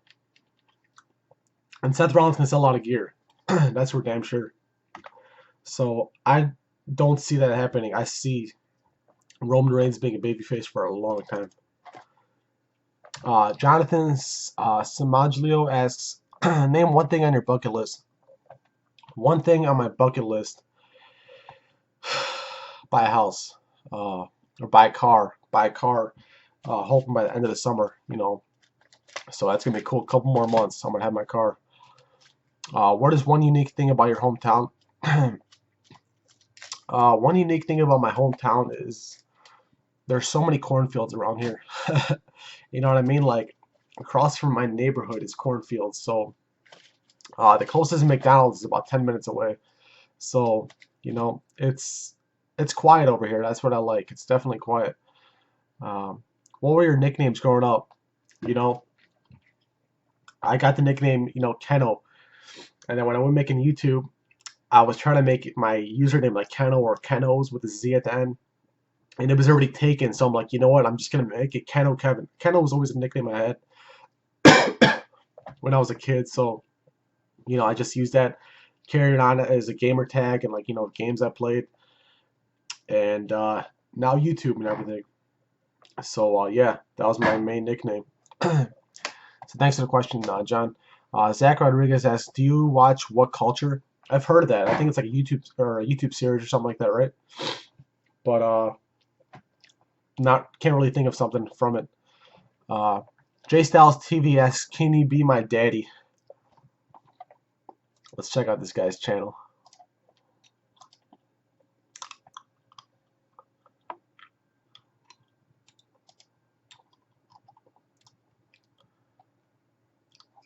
and Seth Rollins can sell a lot of gear. That's for damn sure. So I don't see that happening. I see Roman Reigns being a babyface for a long time. Jonathan Samaglio asks, name one thing on your bucket list. One thing on my bucket list: buy a house, or buy a car. Buy a car. Hoping by the end of the summer, you know. So that's gonna be cool. A couple more months, I'm gonna have my car. What is one unique thing about your hometown? One unique thing about my hometown is there's so many cornfields around here. You know what I mean? Like, across from my neighborhood is cornfields. So the closest McDonald's is about 10 minutes away. So, you know, it's quiet over here. That's what I like. It's definitely quiet. What were your nicknames growing up? You know, I got the nickname, you know, Keno. And then when I was making YouTube, I was trying to make my username like Keno or Kenos with a Z at the end. And it was already taken. So I'm like, you know what? I'm just going to make it Keno Kevin. Keno was always a nickname I had when I was a kid. So, you know, I just used that, carried on as a gamer tag and, like, you know, games I played. And now YouTube and everything. So, yeah, that was my main nickname. So thanks for the question, John. Zach Rodriguez asks, do you watch What Culture? I've heard of that. I think it's like a YouTube series or something like that, right? But can't really think of something from it. J Styles TV asks, can he be my daddy? Let's check out this guy's channel.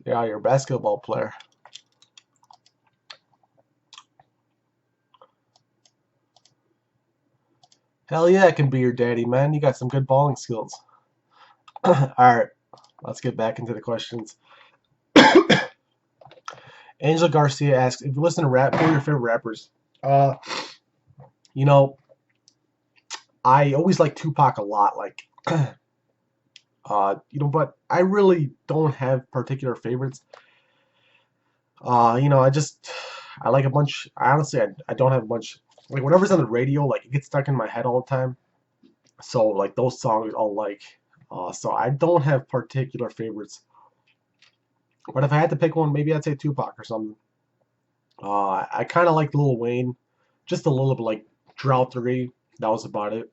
Yeah, you're a basketball player. Hell yeah, I can be your daddy, man. You got some good balling skills. Alright, let's get back into the questions. Angel Garcia asks, if you listen to rap, who are your favorite rappers? You know, I always like Tupac a lot. Like, you know, but I really don't have particular favorites. You know, I like a bunch. Honestly, I don't have a bunch. Like, whatever's on the radio, like, it gets stuck in my head all the time. So, like, those songs I'll like. So I don't have particular favorites. But if I had to pick one, maybe I'd say Tupac or something. I kind of like Lil Wayne, just a little bit, like Drought 3. That was about it.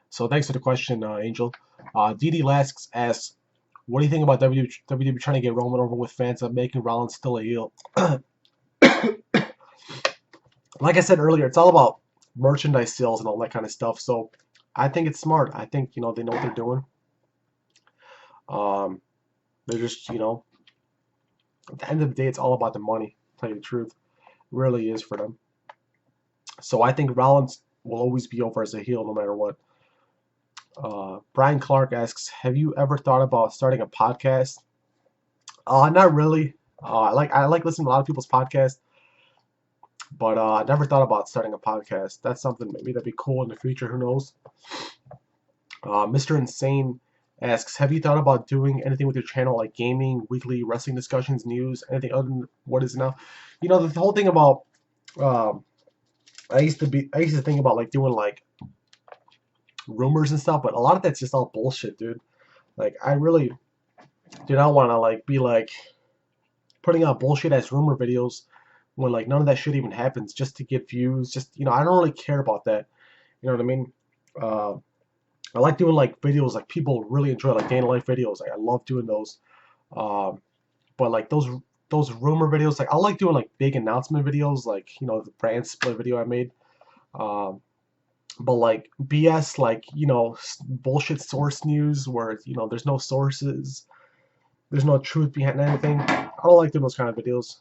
So thanks for the question, Angel. DD Lasks asks, what do you think about WWE trying to get Roman over with fans of making Rollins still a heel? Like I said earlier, it's all about merchandise sales and all that kind of stuff. So I think it's smart. I think, you know, they know what they're doing. They're just, you know, at the end of the day, it's all about the money, to tell you the truth. It really is for them. So I think Rollins will always be over as a heel no matter what. Brian Clark asks, have you ever thought about starting a podcast? Not really. I like listening to a lot of people's podcasts, but I never thought about starting a podcast. That's something maybe that'd be cool in the future. Who knows? Mr. Insane asks, have you thought about doing anything with your channel, like gaming, weekly wrestling discussions, news, anything other than what is now? You know, the whole thing about I used to think about like doing like rumors and stuff, but a lot of that's just all bullshit, dude. Like, I really do not want to like be like putting out bullshit as rumor videos when like none of that shit even happens just to get views. Just, you know, I don't really care about that. You know what I mean? I like doing like videos like people really enjoy, like day in life videos. Like, I love doing those. But like those rumor videos, like I like doing like big announcement videos, like, you know, the brand split video I made. But like BS, like, you know, bullshit source news where, you know, there's no sources, there's no truth behind anything. I don't like doing those kind of videos.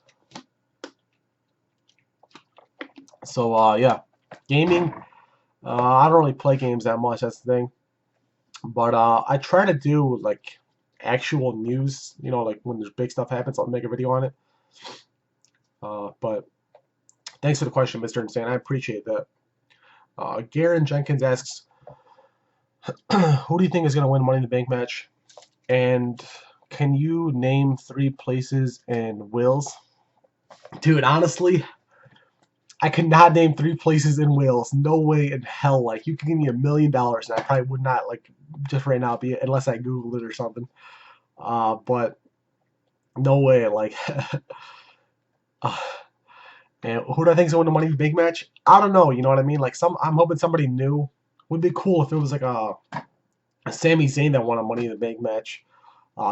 So yeah, gaming. I don't really play games that much. That's the thing. But I try to do like actual news. You know, like when there's big stuff happens, I'll make a video on it. But thanks for the question, Mr. Insane. I appreciate that. Garen Jenkins asks, who do you think is going to win Money in the Bank match? And can you name 3 places in Wales? Dude, honestly, I could not name 3 places in Wales. No way in hell. Like, you can give me $1 million, and I probably would not, like, just right now be it, unless I Googled it or something. But no way. Like, uh, and who do I think is going to win the Money in the Bank match? I don't know. You know what I mean? Like, I'm hoping somebody new. Would be cool if it was like a Sami Zayn that won a Money in the Bank match.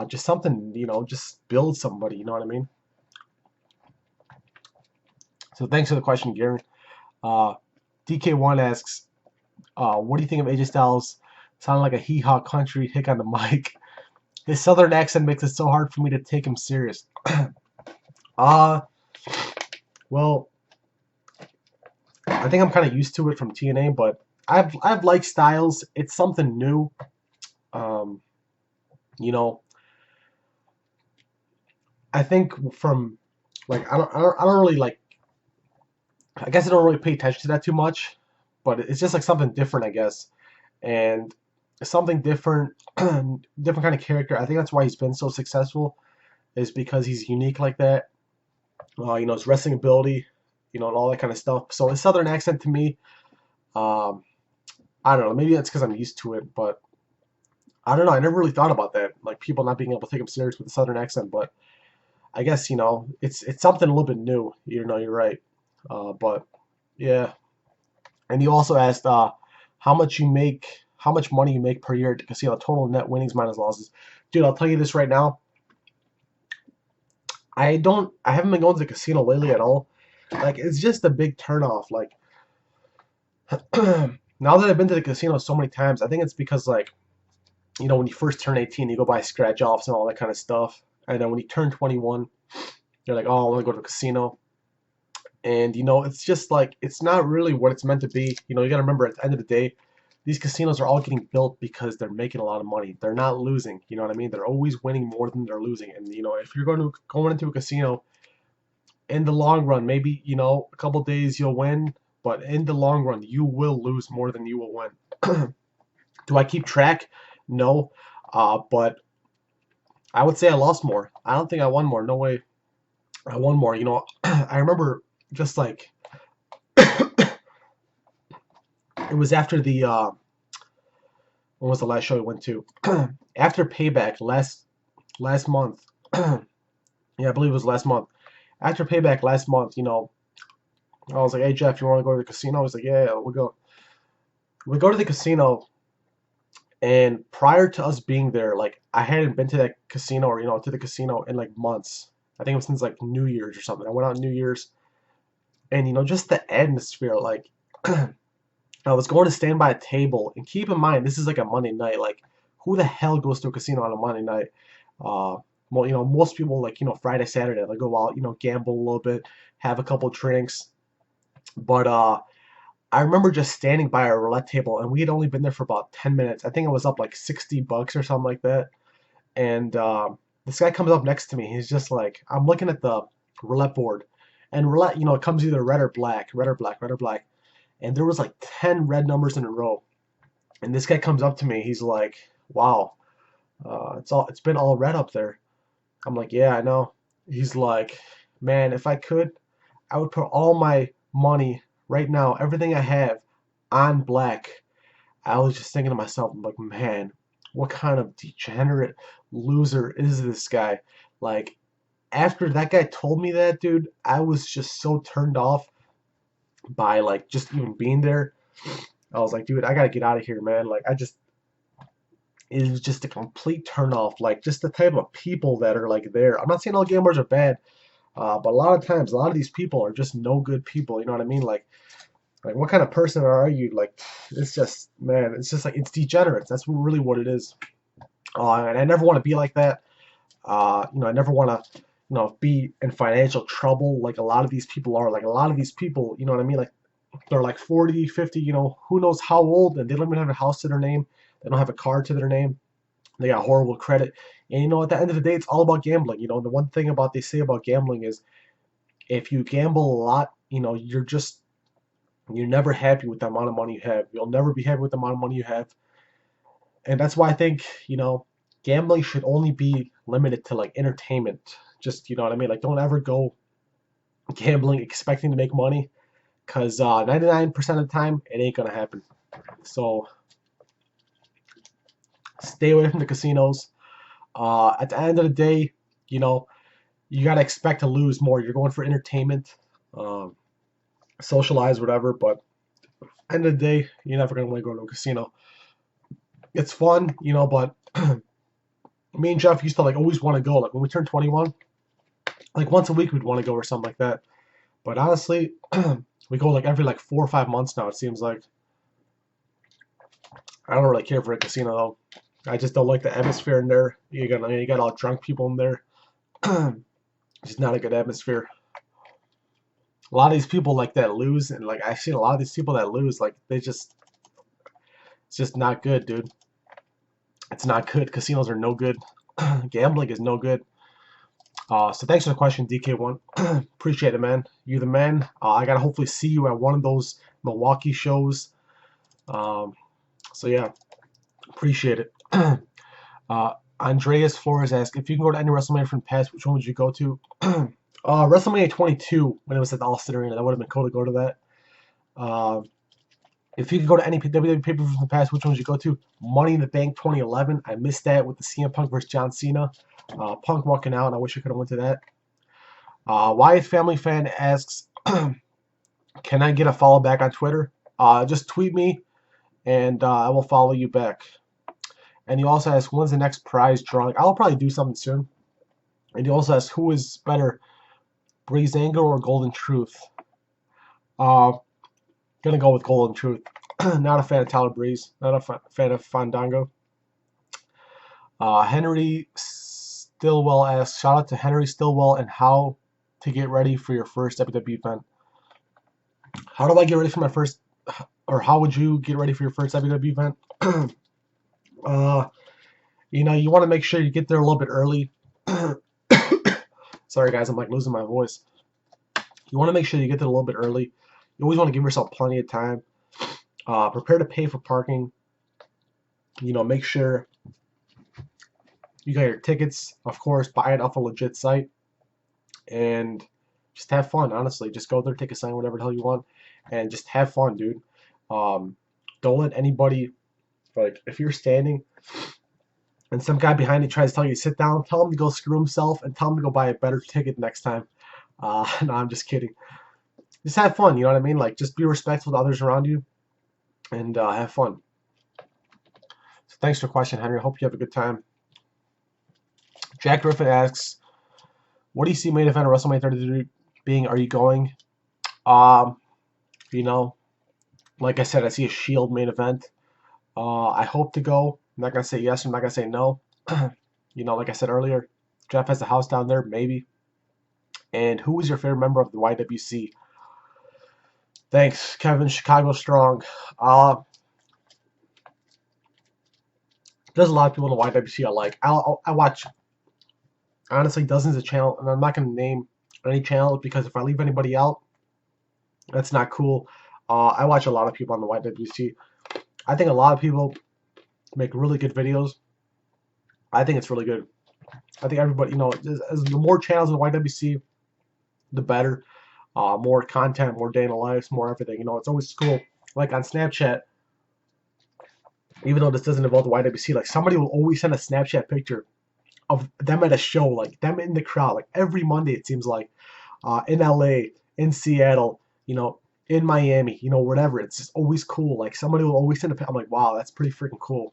Just something, you know, just build somebody. You know what I mean? So thanks for the question, Garen. DK1 asks, what do you think of AJ Styles? Sounding like a hee-haw country hick on the mic. His southern accent makes it so hard for me to take him serious. uh, well, I think I'm kind of used to it from TNA, but I've liked Styles. It's something new. Um, you know, I think from like I don't really like. I guess I don't really pay attention to that too much, but it's just like something different, I guess. And something different, different kind of character. I think that's why he's been so successful, is because he's unique like that. You know, his wrestling ability, you know, and all that kind of stuff. So his southern accent to me, um, I don't know. Maybe that's because I'm used to it, but I don't know. I never really thought about that, like people not being able to take him serious with a southern accent. But I guess you know, it's something a little bit new. You know, you're right. But yeah. And you also asked how much you make, how much money you make per year at the casino, total net winnings minus losses. Dude, I'll tell you this right now. I haven't been going to the casino lately at all. Like, it's just a big turnoff. Like, now that I've been to the casino so many times, I think it's because, like, you know, when you first turn 18, you go buy scratch offs and all that kind of stuff. And then when you turn 21, you're like, oh, I want to go to the casino. And, you know, it's just like, it's not really what it's meant to be. You know, you got to remember at the end of the day, these casinos are all getting built because they're making a lot of money. They're not losing. You know what I mean? They're always winning more than they're losing. And, you know, if you're going into a casino in the long run, maybe, you know, a couple days you'll win, but in the long run, you will lose more than you will win. Do I keep track? No. But I would say I lost more. I don't think I won more. No way. I won more. You know, I remember just like it was after the when was the last show I went to? After Payback last month. Yeah, I believe it was last month. After Payback last month, you know, I was like, "Hey Jeff, you want to go to the casino?" I was like, "Yeah, we'll go." We go to the casino, and prior to us being there, like I hadn't been to that casino or you know to the casino in like months. I think it was since like New Year's or something. I went out New Year's, and you know just the atmosphere, like I was going to stand by a table, and keep in mind this is like a Monday night. Like, who the hell goes to a casino on a Monday night? Uh, well, you know, most people like you know Friday, Saturday, they go out, you know, gamble a little bit, have a couple drinks. But I remember just standing by a roulette table, and we had only been there for about 10 minutes. I think it was up like $60 or something like that. And this guy comes up next to me. He's just like, I'm looking at the roulette board, and roulette, you know, it comes either red or black, red or black, red or black. And there was like 10 red numbers in a row. And this guy comes up to me. He's like, "Wow, it's been all red up there." I'm like, "Yeah, I know." He's like, "Man, if I could, I would put all my money right now, everything I have, on black." I was just thinking to myself, I'm like, "Man, what kind of degenerate loser is this guy?" Like, after that guy told me that, dude, I was just so turned off by like just even being there. I was like, dude, I gotta get out of here, man. Like, it was just a complete turn off. Like, just the type of people that are like there. I'm not saying all gamblers are bad, but a lot of times, a lot of these people are just no good people. You know what I mean? Like what kind of person are you? Like, it's just, man, it's just like it's degenerates. That's really what it is. And I never want to be like that. You know, I never want to, you know, be in financial trouble like a lot of these people are. Like a lot of these people, you know what I mean? Like they're like 40, 50, who knows how old, and they don't even have a house to their name. They don't have a car to their name. They got horrible credit. And at the end of the day, it's all about gambling. The one thing about they say about gambling is if you gamble a lot, you're never happy with the amount of money you have. You'll never be happy with the amount of money you have. And that's why I think, gambling should only be limited to like entertainment. Just, you know what I mean? Like, don't ever go gambling expecting to make money, because 99% of the time it ain't gonna happen. So stay away from the casinos. At the end of the day, you gotta expect to lose more. You're going for entertainment, socialize, whatever. But end of the day, you're never gonna want to go to a casino. It's fun, but me and Jeff used to like always want to go. Like when we turned 21, like once a week we'd want to go or something like that. But honestly, we go like every like 4 or 5 months now. It seems like. I don't really care for a casino though. I just don't like the atmosphere in there. You got all drunk people in there. It's just not a good atmosphere. A lot of these people like that lose, and like I've seen a lot of these people that lose, like it's just not good, dude. It's not good. Casinos are no good. Gambling is no good. So thanks for the question, DK1. Appreciate it, man. You're the man. I gotta hopefully see you at one of those Milwaukee shows. So yeah, appreciate it. Andreas Flores asked, if you can go to any WrestleMania from the past, which one would you go to? WrestleMania 22, when it was at the Austin Arena. That would have been cool to go to that. If you could go to any WWE pay-per-view from the past, which one would you go to? Money in the Bank 2011. I missed that with the CM Punk versus John Cena. Punk walking out, and I wish I could have went to that. Wyatt Family Fan asks, can I get a follow back on Twitter? Just tweet me, and I will follow you back. And he also asks, when's the next prize drawing? I'll probably do something soon. And he also asks, who is better, Breezango or Golden Truth? Gonna go with Golden Truth. Not a fan of Tyler Breeze. Not a fan of Fandango. Henry Stillwell asks, shout out to Henry Stillwell, and how to get ready for your first WWE event. How do I get ready for my first, or how would you get ready for your first WWE event? You want to make sure you get there a little bit early. Sorry guys, I'm like losing my voice. You want to make sure you get there a little bit early. You always want to give yourself plenty of time. Prepare to pay for parking. Make sure you got your tickets. Of course, buy it off a legit site. And just have fun, honestly. Just go there, take a sign, whatever the hell you want. And just have fun, dude. Don't let anybody, like, if you're standing and some guy behind you tries to tell you to sit down, tell him to go screw himself and tell him to go buy a better ticket next time. No, I'm just kidding. Just have fun, you know what I mean? Like, just be respectful to others around you and have fun. So thanks for the question, Henry. I hope you have a good time. Jack Griffin asks, what do you see main event of WrestleMania 33 being? Are you going? Like I said, I see a Shield main event. I hope to go. I'm not going to say yes. I'm not going to say no. Like I said earlier, Jeff has a house down there, maybe. And who is your favorite member of the YWC? Thanks, Kevin. Chicago Strong. There's a lot of people in the YWC I like. I watch, honestly, dozens of channels, and I'm not going to name any channels because if I leave anybody out, that's not cool. I watch a lot of people on the YWC. I think a lot of people make really good videos. I think it's really good. I think everybody, as the more channels in the YWC, the better. More content, more day in the life, more everything. It's always cool. Like on Snapchat, even though this doesn't involve the YWC, like somebody will always send a Snapchat picture of them at a show, like them in the crowd, like every Monday it seems like, in LA, in Seattle, in Miami, whatever. It's just always cool. Like somebody will always send I'm like, wow, that's pretty freaking cool.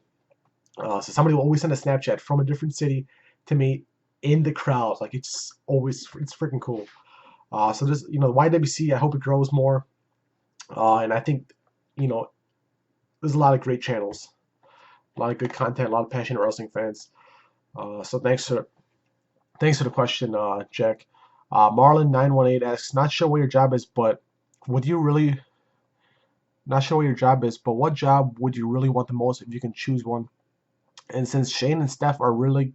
So somebody will always send a Snapchat from a different city to me in the crowd. Like it's freaking cool. So just the YWC, I hope it grows more. And I think there's a lot of great channels, a lot of good content, a lot of passionate wrestling fans. So thanks for the question, Jack. Marlon918 asks, not sure what your job is, but would you really Not sure what your job is, but what job would you really want the most if you can choose one? And since Shane and Steph are really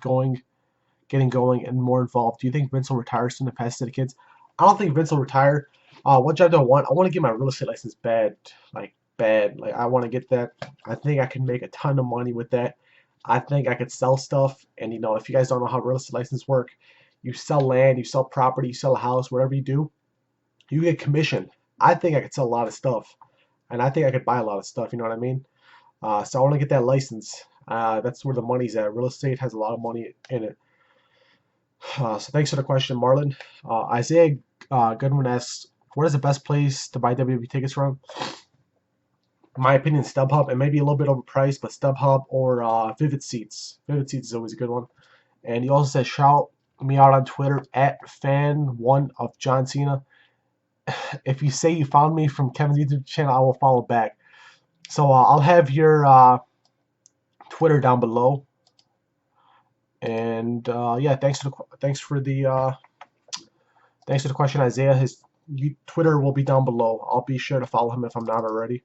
getting going and more involved, do you think Vince will retire soon to pass to the kids? I don't think Vince will retire. What job do I want? I want to get my real estate license bad, like bad. Like I want to get that. I think I can make a ton of money with that. I think I could sell stuff, and if you guys don't know how real estate licenses work, you sell land, you sell property, you sell a house, whatever you do, you get commission. I think I could sell a lot of stuff, and I think I could buy a lot of stuff. You know what I mean? So I want to get that license. That's where the money's at. Real estate has a lot of money in it. So thanks for the question, Marlon. Isaiah Goodwin asks, "What is the best place to buy WWE tickets from?" In my opinion, StubHub. It may be a little bit overpriced, but StubHub or Vivid Seats. Vivid Seats is always a good one. And he also says, "Shout me out on Twitter at fan1 of John Cena. If you say you found me from Kevin's YouTube channel, I will follow back." So I'll have your Twitter down below. And yeah, thanks for the question, Isaiah. His Twitter will be down below. I'll be sure to follow him if I'm not already.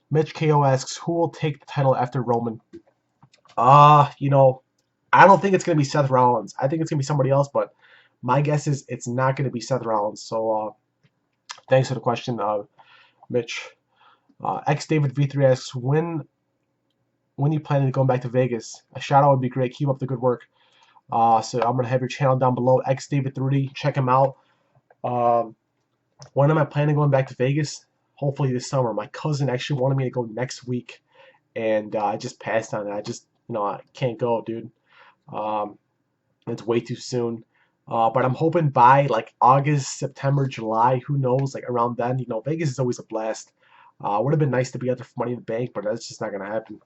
Mitch KO asks, who will take the title after Roman? I don't think it's gonna be Seth Rollins. I think it's gonna be somebody else, but my guess is it's not gonna be Seth Rollins. So thanks for the question, Mitch. X David V3 asks, when you planning to go back to Vegas? A shout out would be great. Keep up the good work. So I'm gonna have your channel down below, X David 30. Check him out. When am I planning on going back to Vegas? Hopefully this summer. My cousin actually wanted me to go next week, and I just passed on it. I can't go, dude. It's way too soon. But I'm hoping by like August, September, July, who knows, like around then. Vegas is always a blast. Would have been nice to be out there for Money in the Bank, but that's just not gonna happen.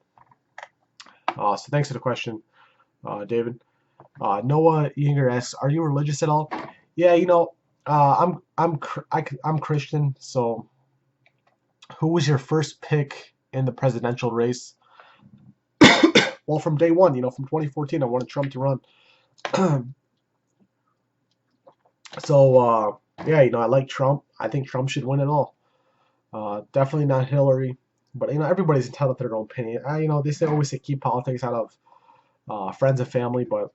So thanks for the question, David. Noah Yinger asks, "Are you religious at all?" Yeah, I'm Christian. So, who was your first pick in the presidential race? Well, from day one, from 2014, I wanted Trump to run. So, yeah, I like Trump. I think Trump should win it all. Definitely not Hillary. But everybody's entitled to their own opinion. They always say keep politics out of friends and family. But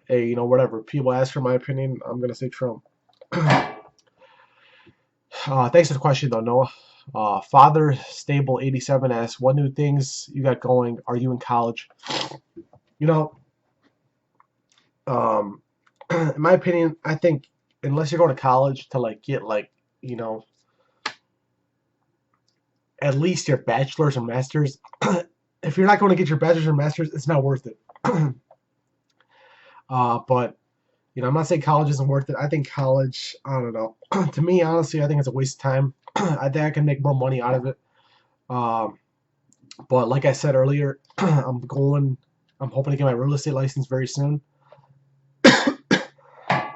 hey, whatever. People ask for my opinion, I'm gonna say Trump. Thanks for the question, though, Noah. Father Stable 87 asks, "What new things you got going? Are you in college?" In my opinion, I think unless you're going to college to get at least your bachelor's or master's, if you're not going to get your bachelor's or master's, it's not worth it. But I'm not saying college isn't worth it. I think college, I don't know. To me, honestly, I think it's a waste of time. I think I can make more money out of it. But like I said earlier, I'm hoping to get my real estate license very soon.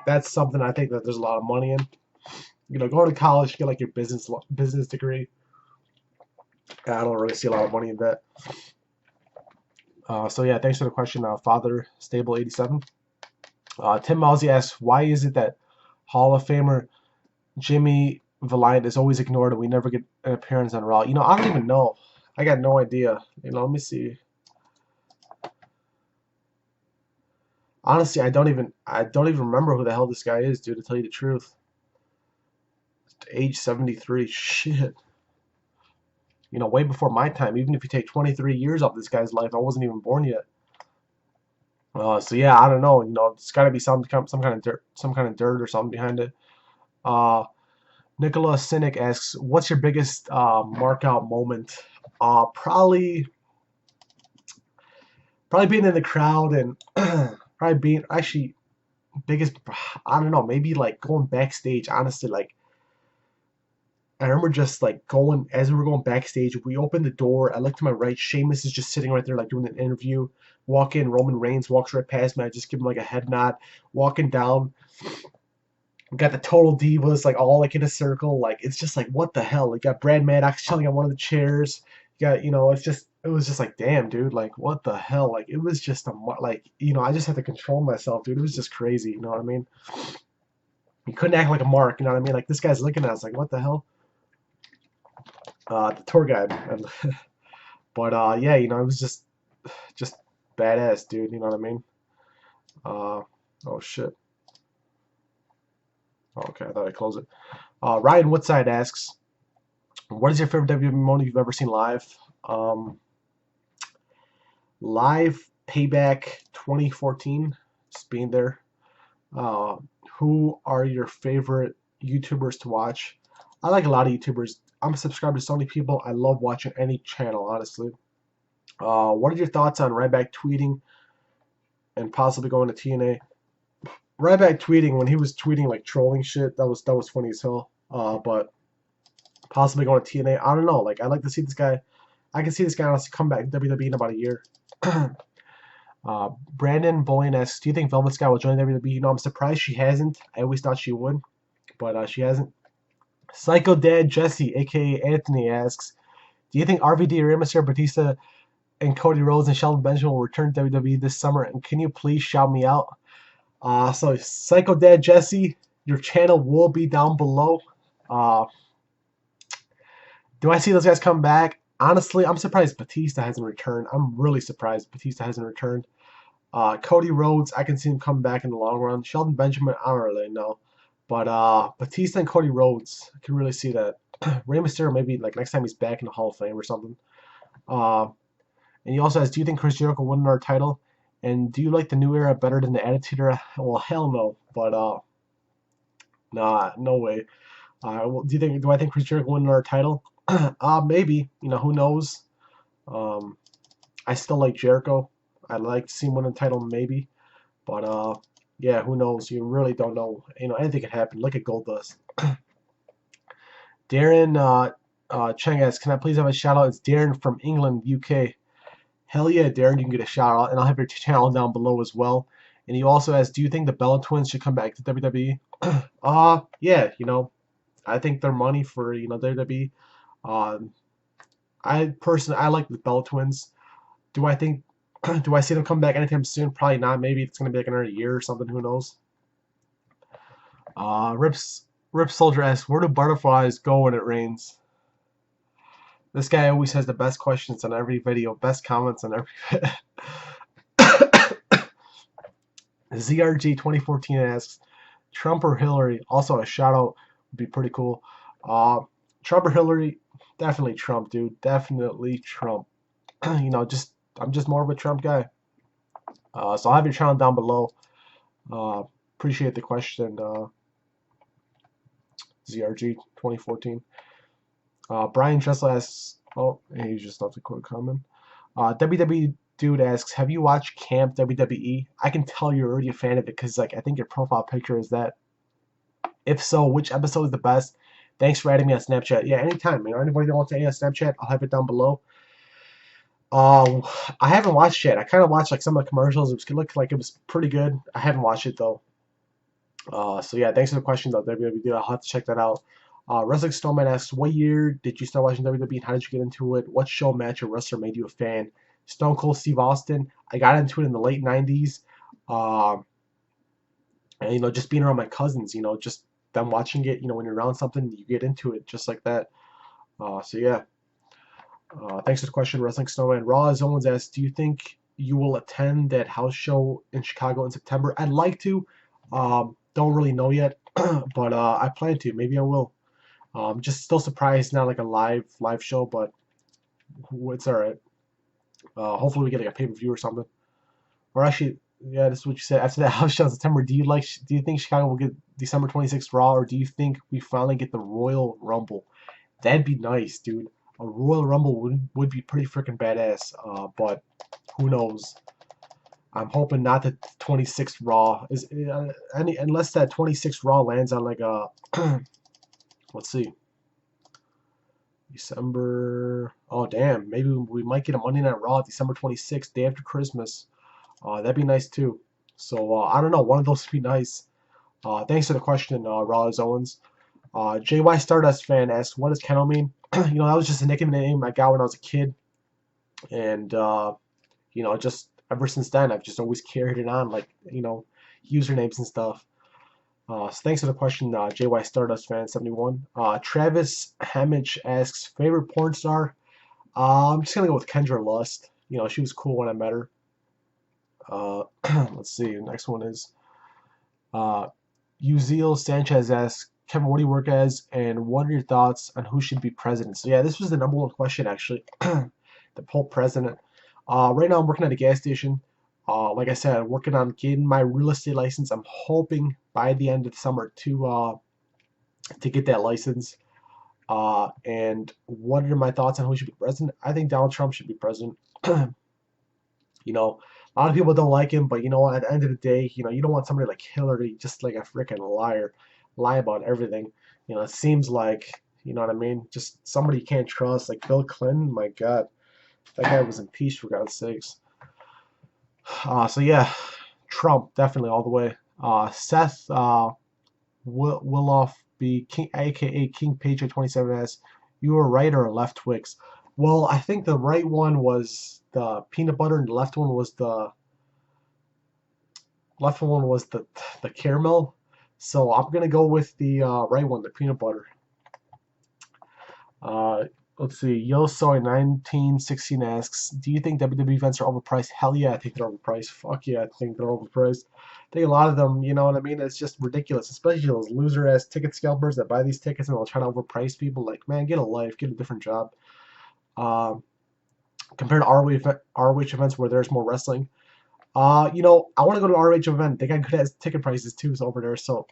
That's something I think that there's a lot of money in. Going to college, get your business degree. I don't really see a lot of money in that. So yeah, thanks for the question, Father Stable 87. Tim Mousy asks, why is it that Hall of Famer Jimmy Valiant is always ignored and we never get an appearance on Raw? I don't even know. I got no idea. Let me see. Honestly, I don't even remember who the hell this guy is, dude, to tell you the truth. Age 73. Shit. Way before my time. Even if you take 23 years off this guy's life, I wasn't even born yet. So yeah, I don't know. It's got to be some kind of dirt or something behind it. Nicola Cynic asks, "What's your biggest markout moment?" Probably being in the crowd and probably being actually biggest. I don't know. Maybe going backstage. Honestly, I remember just going as we were going backstage. We opened the door. I looked to my right. Sheamus is just sitting right there, doing an interview. Walk in. Roman Reigns walks right past me. I just give him a head nod. Walking down. We got the Total Divas all in a circle. It's just what the hell? You got Brad Maddox chilling on one of the chairs. You got it was just damn, dude. What the hell? It was just I just had to control myself, dude. It was just crazy. You know what I mean? You couldn't act like a mark. You know what I mean? This guy's looking at us what the hell? the tour guide. But yeah, you know, it was just badass, dude. You know what I mean? Uh, oh shit. Okay, I thought I closed it. Ryan Woodside asks, "What is your favorite WWE moment you've ever seen live?" Um, Live Payback 2014, just being there. Uh, who are your favorite YouTubers to watch? I like a lot of YouTubers. I'm subscribed to so many people. I love watching any channel, honestly. What are your thoughts on Ryback tweeting and possibly going to TNA? Ryback tweeting, when he was tweeting like trolling shit, that was funny as hell. But possibly going to TNA, I don't know. Like I'd like to see this guy. I can see this guy honestly come back to WWE in about a year. Brandon Bullion asks, "Do you think Velvet Sky will join WWE?" You know, I'm surprised she hasn't. I always thought she would, but she hasn't. Psycho Dad Jesse, aka Anthony, asks, "Do you think RVD, Rey Mysterio, Batista, and Cody Rhodes and Shelton Benjamin will return to WWE this summer? And can you please shout me out?" So Psycho Dad Jesse, your channel will be down below. Uh, do I see those guys come back? Honestly, I'm surprised Batista hasn't returned. I'm really surprised Batista hasn't returned. Cody Rhodes, I can see him come back in the long run. Shelton Benjamin, I don't really know. But Batista and Cody Rhodes, I can really see that. Rey Mysterio, maybe like next time he's back in the Hall of Fame or something. Uh, and he also asks, "Do you think Chris Jericho will win our title? And do you like the new era better than the Attitude Era?" Well, hell no. But nah, no way. Do I think Chris Jericho will win our title? Maybe. You know, who knows? Um, I still like Jericho. I'd like to see him win the title, maybe. But yeah, who knows? You really don't know. You know, anything can happen. Look at Goldust. Darren Cheng asks, "Can I please have a shout out?" It's Darren from England, UK. Hell yeah, Darren, you can get a shout out, and I'll have your channel down below as well. And he also asks, "Do you think the Bella Twins should come back to WWE?" Yeah, you know, I think they're money for WWE. Um, I like the Bella Twins. Do I think do I see them come back anytime soon? Probably not. Maybe it's gonna be like another year or something. Who knows? Rip Soldier asks, "Where do butterflies go when it rains?" This guy always has the best questions on every video, best comments on every. ZRG 2014 asks, "Trump or Hillary?" Also, a shout out would be pretty cool. Uh, Trump or Hillary? Definitely Trump, dude. Definitely Trump. You know, I'm just more of a Trump guy. So I'll have your channel down below. Uh, Appreciate the question, ZRG 2014. Brian Tressel asks, oh, he just left a quick comment. WWE Dude asks, "Have you watched Camp WWE?" I can tell you're already a fan of it because, like, I think your profile picture is that. If so, which episode is the best? Thanks for adding me on Snapchat. Yeah, anytime. You know, anybody that wants to add me on Snapchat, I'll have it down below. Um, I haven't watched yet. I kind of watched like some of the commercials. It looked like it was pretty good. I haven't watched it though. So yeah, thanks for the question though, WWE. I'll have to check that out. Wrestling Snowman asks, "What year did you start watching WWE and how did you get into it? What show, match, or wrestler made you a fan?" Stone Cold Steve Austin. I got into it in the late '90s. Um, and you know, just being around my cousins, you know, just them watching it. You know, when you're around something, you get into it just like that. So yeah. Thanks for the question, Wrestling Snowman. Raw as Owens asks, "Do you think you will attend that house show in Chicago in September?" I'd like to. Don't really know yet, but I plan to. Maybe I will. Just still surprised, not like a live show, but it's all right. Hopefully we get like a pay-per-view or something. Or actually, yeah, this is what you said. After that house show in September, do you think Chicago will get December 26th Raw, or do you think we finally get the Royal Rumble? That'd be nice, dude. A Royal Rumble would be pretty freaking badass. But who knows? I'm hoping not that 26th Raw is unless that 26th Raw lands on like a let's see, December. Oh damn, maybe we might get a Monday Night Raw December 26th, day after Christmas. That'd be nice too. So I don't know, one of those would be nice. Thanks for the question, Raw Owens. JY Stardust fan asks, "What does Kennel mean?" You know, that was just a nickname I got when I was a kid, and you know, just ever since then, I've just always carried it on, like, you know, usernames and stuff. So thanks for the question, JY Stardust fan 71. Travis Hemmich asks favorite porn star. I'm just gonna go with Kendra Lust. You know, she was cool when I met her. Let's see. Next one is uh, Uziel Sanchez asks Kevin, what do you work as, and what are your thoughts on who should be president? So yeah, this was the number one question actually. The poll president. Right now I'm working at a gas station. Like I said, I'm working on getting my real estate license. I'm hoping by the end of the summer to get that license. And what are my thoughts on who should be president? I think Donald Trump should be president. You know, a lot of people don't like him, but you know what? At the end of the day, you know, you don't want somebody like Hillary, just like a freaking liar, lie about everything. You know, it seems like, you know what I mean? Just somebody you can't trust, like Bill Clinton. My God, that guy was impeached for God's sakes. So yeah, Trump definitely all the way. Seth Willoff be King, aka King Patriot 27 as you were right or left Twix. Well, I think the right one was the peanut butter, and the left one was the caramel. So I'm gonna go with the right one, the peanut butter. Uh, let's see. Yo Soy 1916 asks, do you think WWE events are overpriced? Hell yeah, I think they're overpriced. Fuck yeah, I think they're overpriced. I think a lot of them, you know what I mean? It's just ridiculous, especially those loser ass ticket scalpers that buy these tickets and they'll try to overprice people. Like, man, get a life, get a different job. Um, Compared to ROH events where there's more wrestling. You know, I want to go to an ROH event. They got good ass ticket prices too over there. So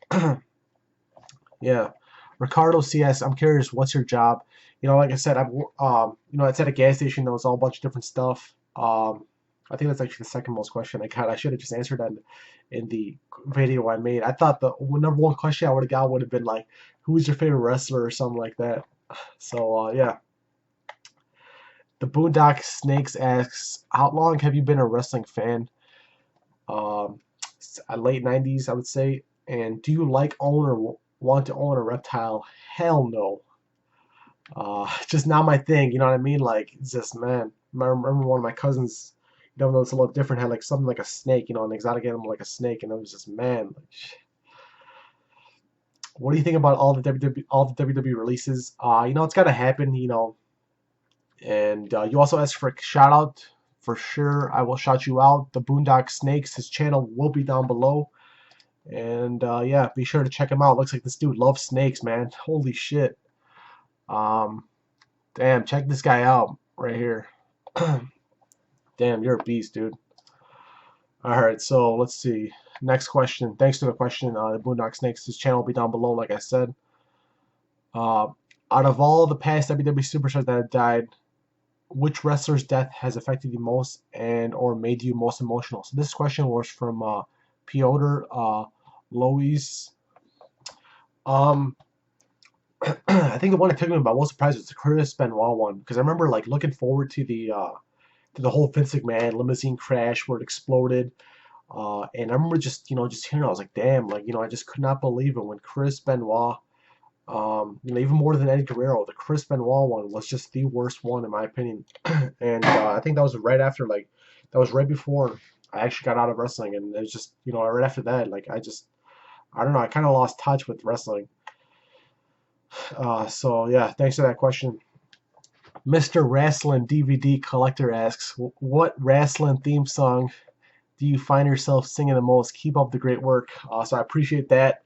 yeah. Ricardo CS, I'm curious, what's your job? You know, like I said, you know, it's at a gas station. There was all a bunch of different stuff. I think that's actually the second most question I got. I should have just answered that in the video I made. I thought the number one question I would have got would have been like, who's your favorite wrestler or something like that. So yeah. The Boondock Snakes asks, how long have you been a wrestling fan? Um, Late 90s, I would say. And do you like own or want to own a reptile? Hell no. Just not my thing. You know what I mean? Like, it's just, man. I remember one of my cousins, even though it's a little different, had like something like a snake, you know, an exotic animal like a snake, and it was just, man. Like, what do you think about all the WWE releases? You know, it's gotta happen, you know. And you also asked for a shout out. For sure, I will shout you out. The Boondock Snakes, his channel will be down below. And yeah, be sure to check him out. Looks like this dude loves snakes, man. Holy shit. Um, Damn, check this guy out right here. Damn, you're a beast, dude. Alright, so let's see. Next question. Thanks for the question. The Boondock Snakes, his channel will be down below, like I said. Uh, Out of all the past WWE superstars that have died, which wrestler's death has affected you most and or made you most emotional? So this question was from Piotr Lois. Um, I think the one that took me by most surprise was the Chris Benoit one, because I remember like looking forward to the whole Vince McMahon limousine crash where it exploded. And I remember just, you know, just hearing it, I was like, damn, like, you know, I just could not believe it when Chris Benoit, you know, even more than Eddie Guerrero, the Chris Benoit one was just the worst one in my opinion. And I think that was right after, like, that was right before I actually got out of wrestling, and it was just, you know, right after that, like, I don't know, I kind of lost touch with wrestling. So yeah, thanks for that question. Mr. Wrestling DVD Collector asks, what wrestling theme song do you find yourself singing the most? Keep up the great work. So I appreciate that.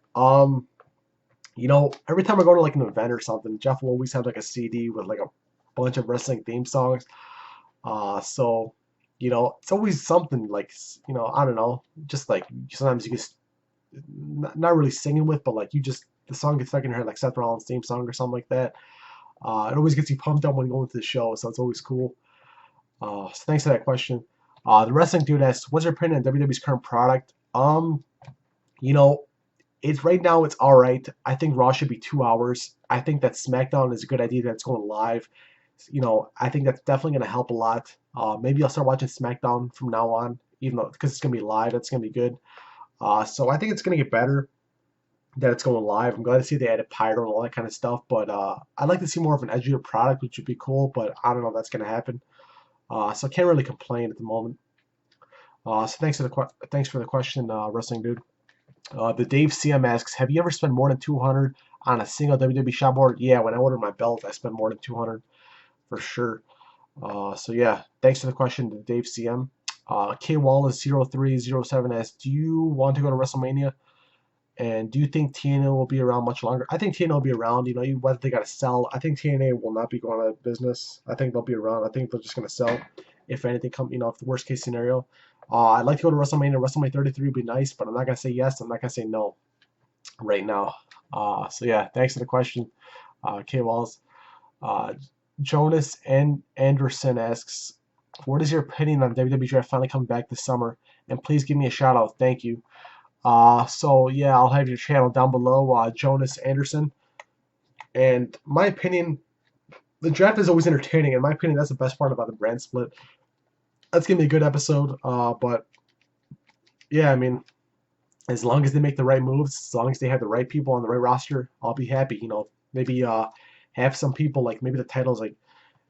You know, every time I go to like an event or something, Jeff will always have like a CD with like a bunch of wrestling theme songs. So you know, it's always something like, you know, I don't know, just like sometimes you just not really singing with, but like you just the song gets stuck in your head, like Seth Rollins' theme song or something like that. It always gets you pumped up when going to the show, so it's always cool. So thanks for that question. The wrestling dude asks, "What's your opinion on WWE's current product?" You know, it's right now it's all right. I think Raw should be 2 hours. I think that SmackDown is a good idea that's going live. You know, I think that's definitely going to help a lot. Maybe I'll start watching SmackDown from now on, even though because it's going to be live, it's going to be good. So I think it's going to get better that it's going live. I'm glad to see they added Pyro and all that kind of stuff, but I'd like to see more of an edgier product, which would be cool, but I don't know if that's going to happen. So I can't really complain at the moment. So thanks for the question, Wrestling Dude. The Dave CM asks, have you ever spent more than 200 on a single WWE shop board? Yeah, when I ordered my belt, I spent more than 200 for sure. So yeah, thanks for the question to Dave CM. K Wallace 0307 asks, do you want to go to WrestleMania? And do you think TNA will be around much longer? I think TNA will be around. You know, whether they got to sell, I think TNA will not be going out of business. I think they'll be around. I think they're just going to sell, if anything. If the worst case scenario. I'd like to go to WrestleMania. WrestleMania 33 would be nice, but I'm not gonna say yes. I'm not gonna say no right now. So yeah, thanks for the question, K Walls. Uh, Jonas and Anderson asks, what is your opinion on WWE Draft finally coming back this summer? And please give me a shout out. Thank you. So yeah, I'll have your channel down below, Jonas Anderson. And my opinion, the draft is always entertaining. In my opinion, that's the best part about the brand split. That's gonna be a good episode. But yeah, I mean, as long as they make the right moves, as long as they have the right people on the right roster, I'll be happy. You know, maybe have some people like maybe the titles like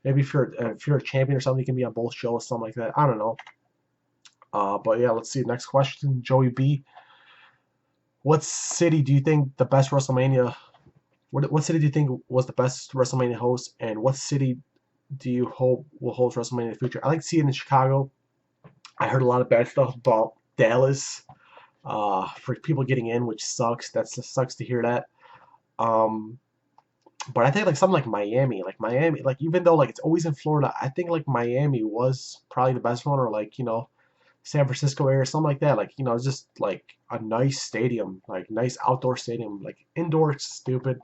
maybe if you're a champion or something, you can be on both shows, something like that. I don't know. But yeah, let's see. Next question, Joey B. What city do you think the best WrestleMania? What city do you think was the best WrestleMania host, and what city do you hope will host WrestleMania in the future? I like to see it in Chicago. I heard a lot of bad stuff about Dallas for people getting in, which sucks. That sucks to hear that. Um, but I think like something like Miami, like even though like it's always in Florida, I think like Miami was probably the best one, or like San Francisco area, something like that. Like it's just like a nice stadium, like nice outdoor stadium. Like indoor, it's stupid.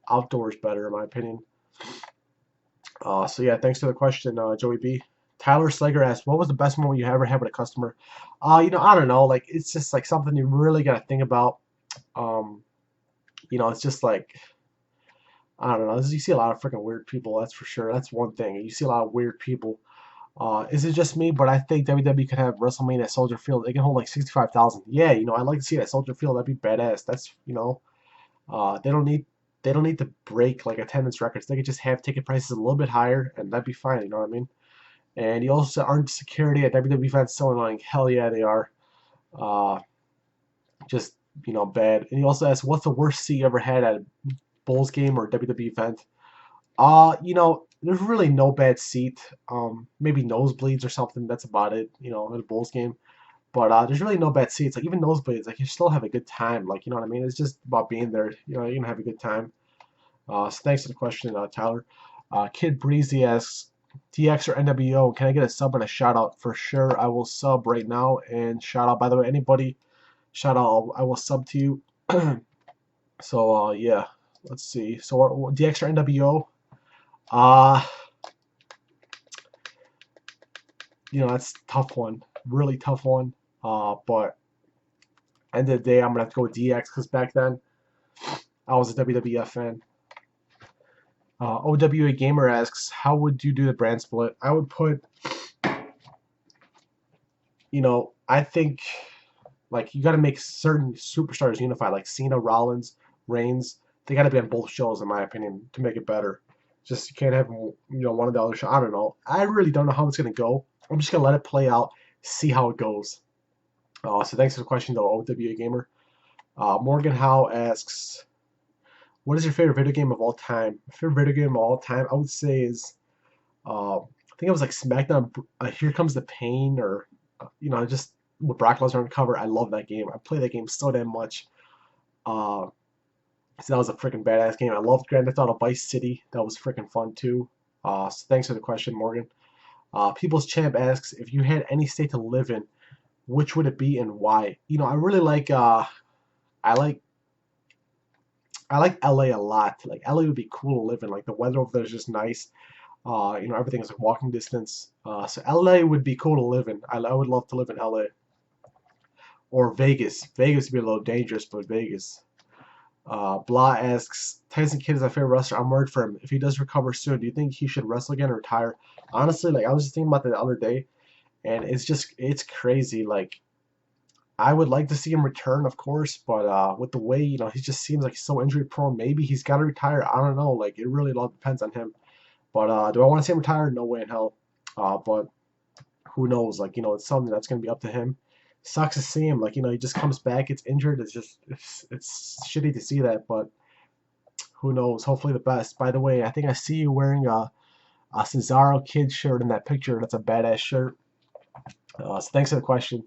Outdoors better in my opinion. So yeah, thanks for the question, Joey B. Tyler Slager asks, "What was the best moment you ever had with a customer?" I don't know. Like it's just like something you really got to think about. Um, it's just like I don't know. You see a lot of freaking weird people. That's for sure. That's one thing. You see a lot of weird people. Is it just me? But I think WWE could have WrestleMania at Soldier Field. They can hold like 65,000. Yeah, I'd like to see it at Soldier Field. That'd be badass. That's they don't need to break like attendance records. They could just have ticket prices a little bit higher, and that'd be fine. You know what I mean? And you also aren't security at WWE fans so annoying. Hell yeah, they are. Uh, just bad. And he also asks, what's the worst seat you ever had at a Bulls game or WWE event? There's really no bad seat. Maybe nosebleeds or something. That's about it. At a Bulls game. But there's really no bad seats. Like even nosebleeds, like you still have a good time. Like you know what I mean? It's just about being there. You're gonna have a good time. So thanks for the question, Tyler. Kid Breezy asks, DX or NWO? Can I get a sub and a shout out? For sure, I will sub right now and shout out. By the way, anybody shout out, I will sub to you. So yeah, let's see. So DX or NWO? That's a tough one, really tough one. But end of the day, I'm gonna have to go with DX because back then I was a WWF fan. OWA Gamer asks, how would you do the brand split? I would put, I think like you got to make certain superstars unified, like Cena, Rollins, Reigns. They got to be on both shows, in my opinion, to make it better. Just you can't have one of the other shows. I don't know. I really don't know how it's gonna go. I'm just gonna let it play out, see how it goes. So thanks for the question, though, OWA Gamer. Morgan Howe asks, what is your favorite video game of all time? My favorite video game of all time, I would say is, I think it was like SmackDown. Here Comes the Pain, or just with Brock Lesnar on cover. I love that game. I play that game so damn much. Uh, so that was a freaking badass game. I loved Grand Theft Auto Vice City. That was freaking fun too. So thanks for the question, Morgan. People's Champ asks, if you had any state to live in, which would it be and why? I really like. I like LA a lot. Like LA would be cool to live in. Like the weather over there is just nice. Everything is like walking distance. So LA would be cool to live in. I would love to live in LA. Or Vegas. Vegas would be a little dangerous, but Vegas. Blah asks, Tyson Kidd is my favorite wrestler. I'm worried for him. If he does recover soon, do you think he should wrestle again or retire? Honestly, like I was just thinking about that the other day, and it's crazy. Like I would like to see him return, of course, but with the way he just seems like he's so injury prone, maybe he's got to retire. I don't know. Like it really all depends on him. But do I want to see him retire? No way in hell. But who knows? Like it's something that's gonna be up to him. sucks to see him. Like, he just comes back, gets injured. It's shitty to see that, but who knows? Hopefully the best. By the way, I think I see you wearing a Cesaro Kid shirt in that picture. That's a badass shirt. So thanks for the question.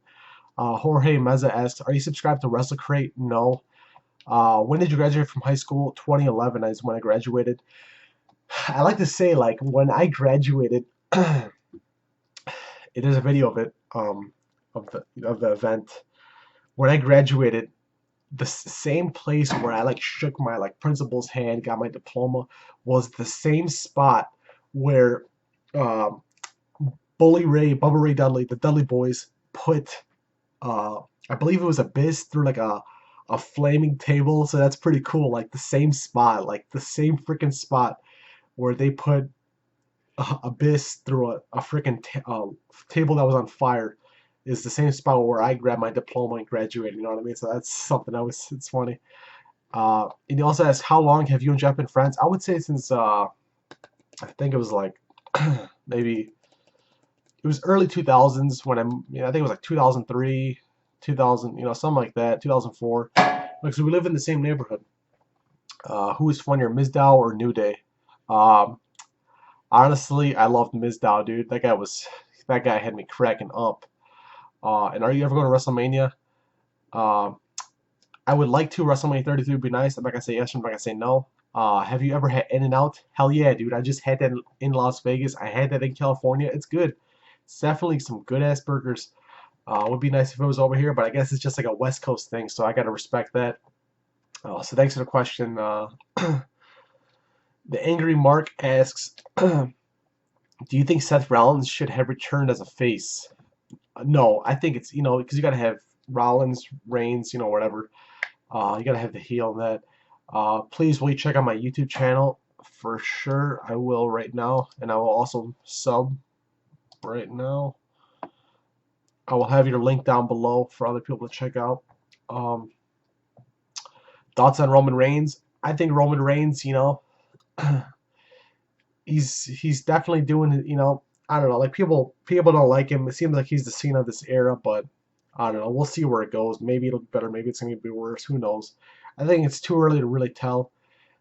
Jorge Meza asks, "Are you subscribed to WrestleCrate?" No. When did you graduate from high school? 2011 is when I graduated. I like to say, like, when I graduated, there's a video of it, of the event. When I graduated, the same place where I like shook my like principal's hand, got my diploma, was the same spot where um, Bully Ray, Bubba Ray Dudley, the Dudley Boys put, I believe it was Abyss through like a flaming table. So that's pretty cool. Like the same spot, like the same freaking spot where they put Abyss through a freaking table that was on fire is the same spot where I grabbed my diploma and graduated. You know what I mean? So that's something it's funny. And he also asks, how long have you and Jeff been friends? I would say since I think it was like maybe it was early 2000s when I think it was like 2003, 2000, something like that, 2004. Because we live in the same neighborhood. Who is funnier, Mizdow or New Day? Um, Honestly, I loved Mizdow, dude. That guy had me cracking up. And are you ever going to WrestleMania? Um, I would like to. WrestleMania 33 would be nice. I'm not gonna say yes. I'm not gonna say no. Have you ever had In-N-Out? Hell yeah, dude. I just had that in Las Vegas. I had that in California. It's good. It's definitely some good ass burgers. Would be nice if it was over here, but I guess it's just like a West Coast thing, so I gotta respect that. So thanks for the question. The Angry Mark asks, "Do you think Seth Rollins should have returned as a face?" No, I think it's because you gotta have Rollins, Reigns, whatever. You gotta have the heel in that. Please, will you check out my YouTube channel? For sure, I will right now, and I will also sub right now. I will have your link down below for other people to check out. Um, Thoughts on Roman Reigns? I think Roman Reigns, he's definitely doing, I don't know, like people don't like him. It seems like he's the Cena of this era, but I don't know. We'll see where it goes. Maybe it'll be better. Maybe it's gonna be worse. Who knows? I think it's too early to really tell.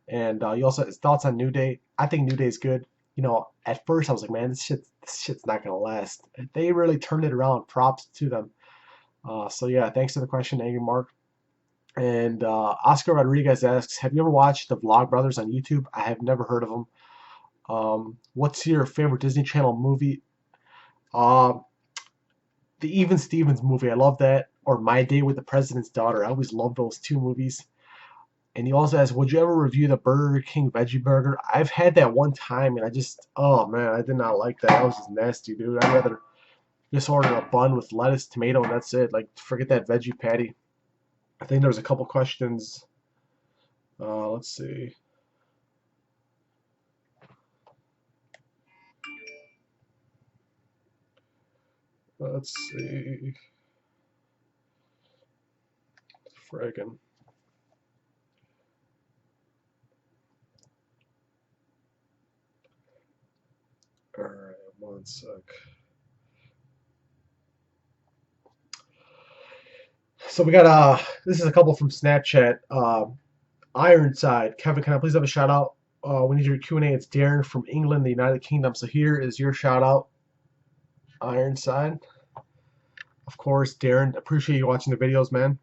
And you also thoughts on New Day? I think New Day is good. At first I was like, man, this shit's not gonna last. They really turned it around. Props to them. So yeah, thanks for the question, Angry Mark. And Oscar Rodriguez asks, have you ever watched the Vlog Brothers on YouTube? I have never heard of them. What's your favorite Disney Channel movie? Um, the Even Stevens movie. I love that. Or My Day with the President's Daughter. I always love those two movies. And he also asks, would you ever review the Burger King veggie burger? I've had that one time, and oh man, I did not like that. That was just nasty, dude. I'd rather just order a bun with lettuce, tomato, and that's it. Like, forget that veggie patty. I think there was a couple questions. Let's see. Let's see. Friggin'. Alright, one sec. So we got this is a couple from Snapchat. Ironside. Kevin, can I please have a shout out? We need your Q&A. It's Darren from England, the United Kingdom. So here is your shout out. Ironside. Of course, Darren, appreciate you watching the videos, man.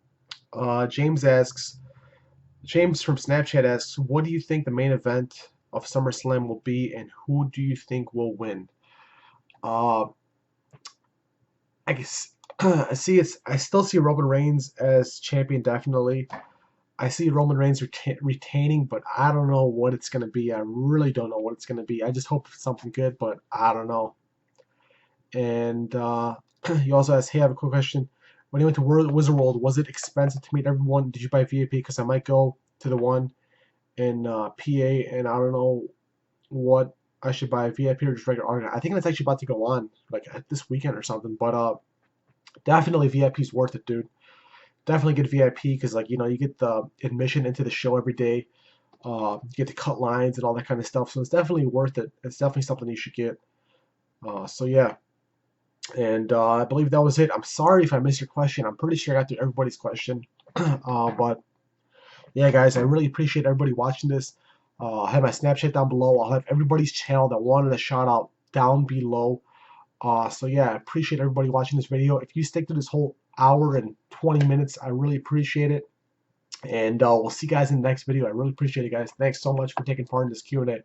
James from Snapchat asks, what do you think the main event of SummerSlam will be, and who do you think will win? Uh, I guess I still see Roman Reigns as champion, definitely. I see Roman Reigns retaining, but I don't know what it's going to be. I really don't know what it's going to be. I just hope it's something good, but I don't know. And you also asked, hey, I have a quick question. When you went to Wizard World, was it expensive to meet everyone? Did you buy VIP? Because I might go to the one in PA, and I don't know what I should buy, VIP or just regular autograph. I think it's actually about to go on, like this weekend or something. But definitely VIP is worth it, dude. Definitely get VIP because, like, you get the admission into the show every day. You get to cut lines and all that kind of stuff. So it's definitely worth it. It's definitely something you should get. So yeah. And I believe that was it. I'm sorry if I missed your question. I'm pretty sure I got to everybody's question. But yeah, guys, I really appreciate everybody watching this. I'll have my Snapchat down below. I'll have everybody's channel that wanted a shout out down below. So yeah, I appreciate everybody watching this video. If you stick to this whole hour and 20 minutes, I really appreciate it. And we'll see you guys in the next video. I really appreciate it, guys. Thanks so much for taking part in this Q&A.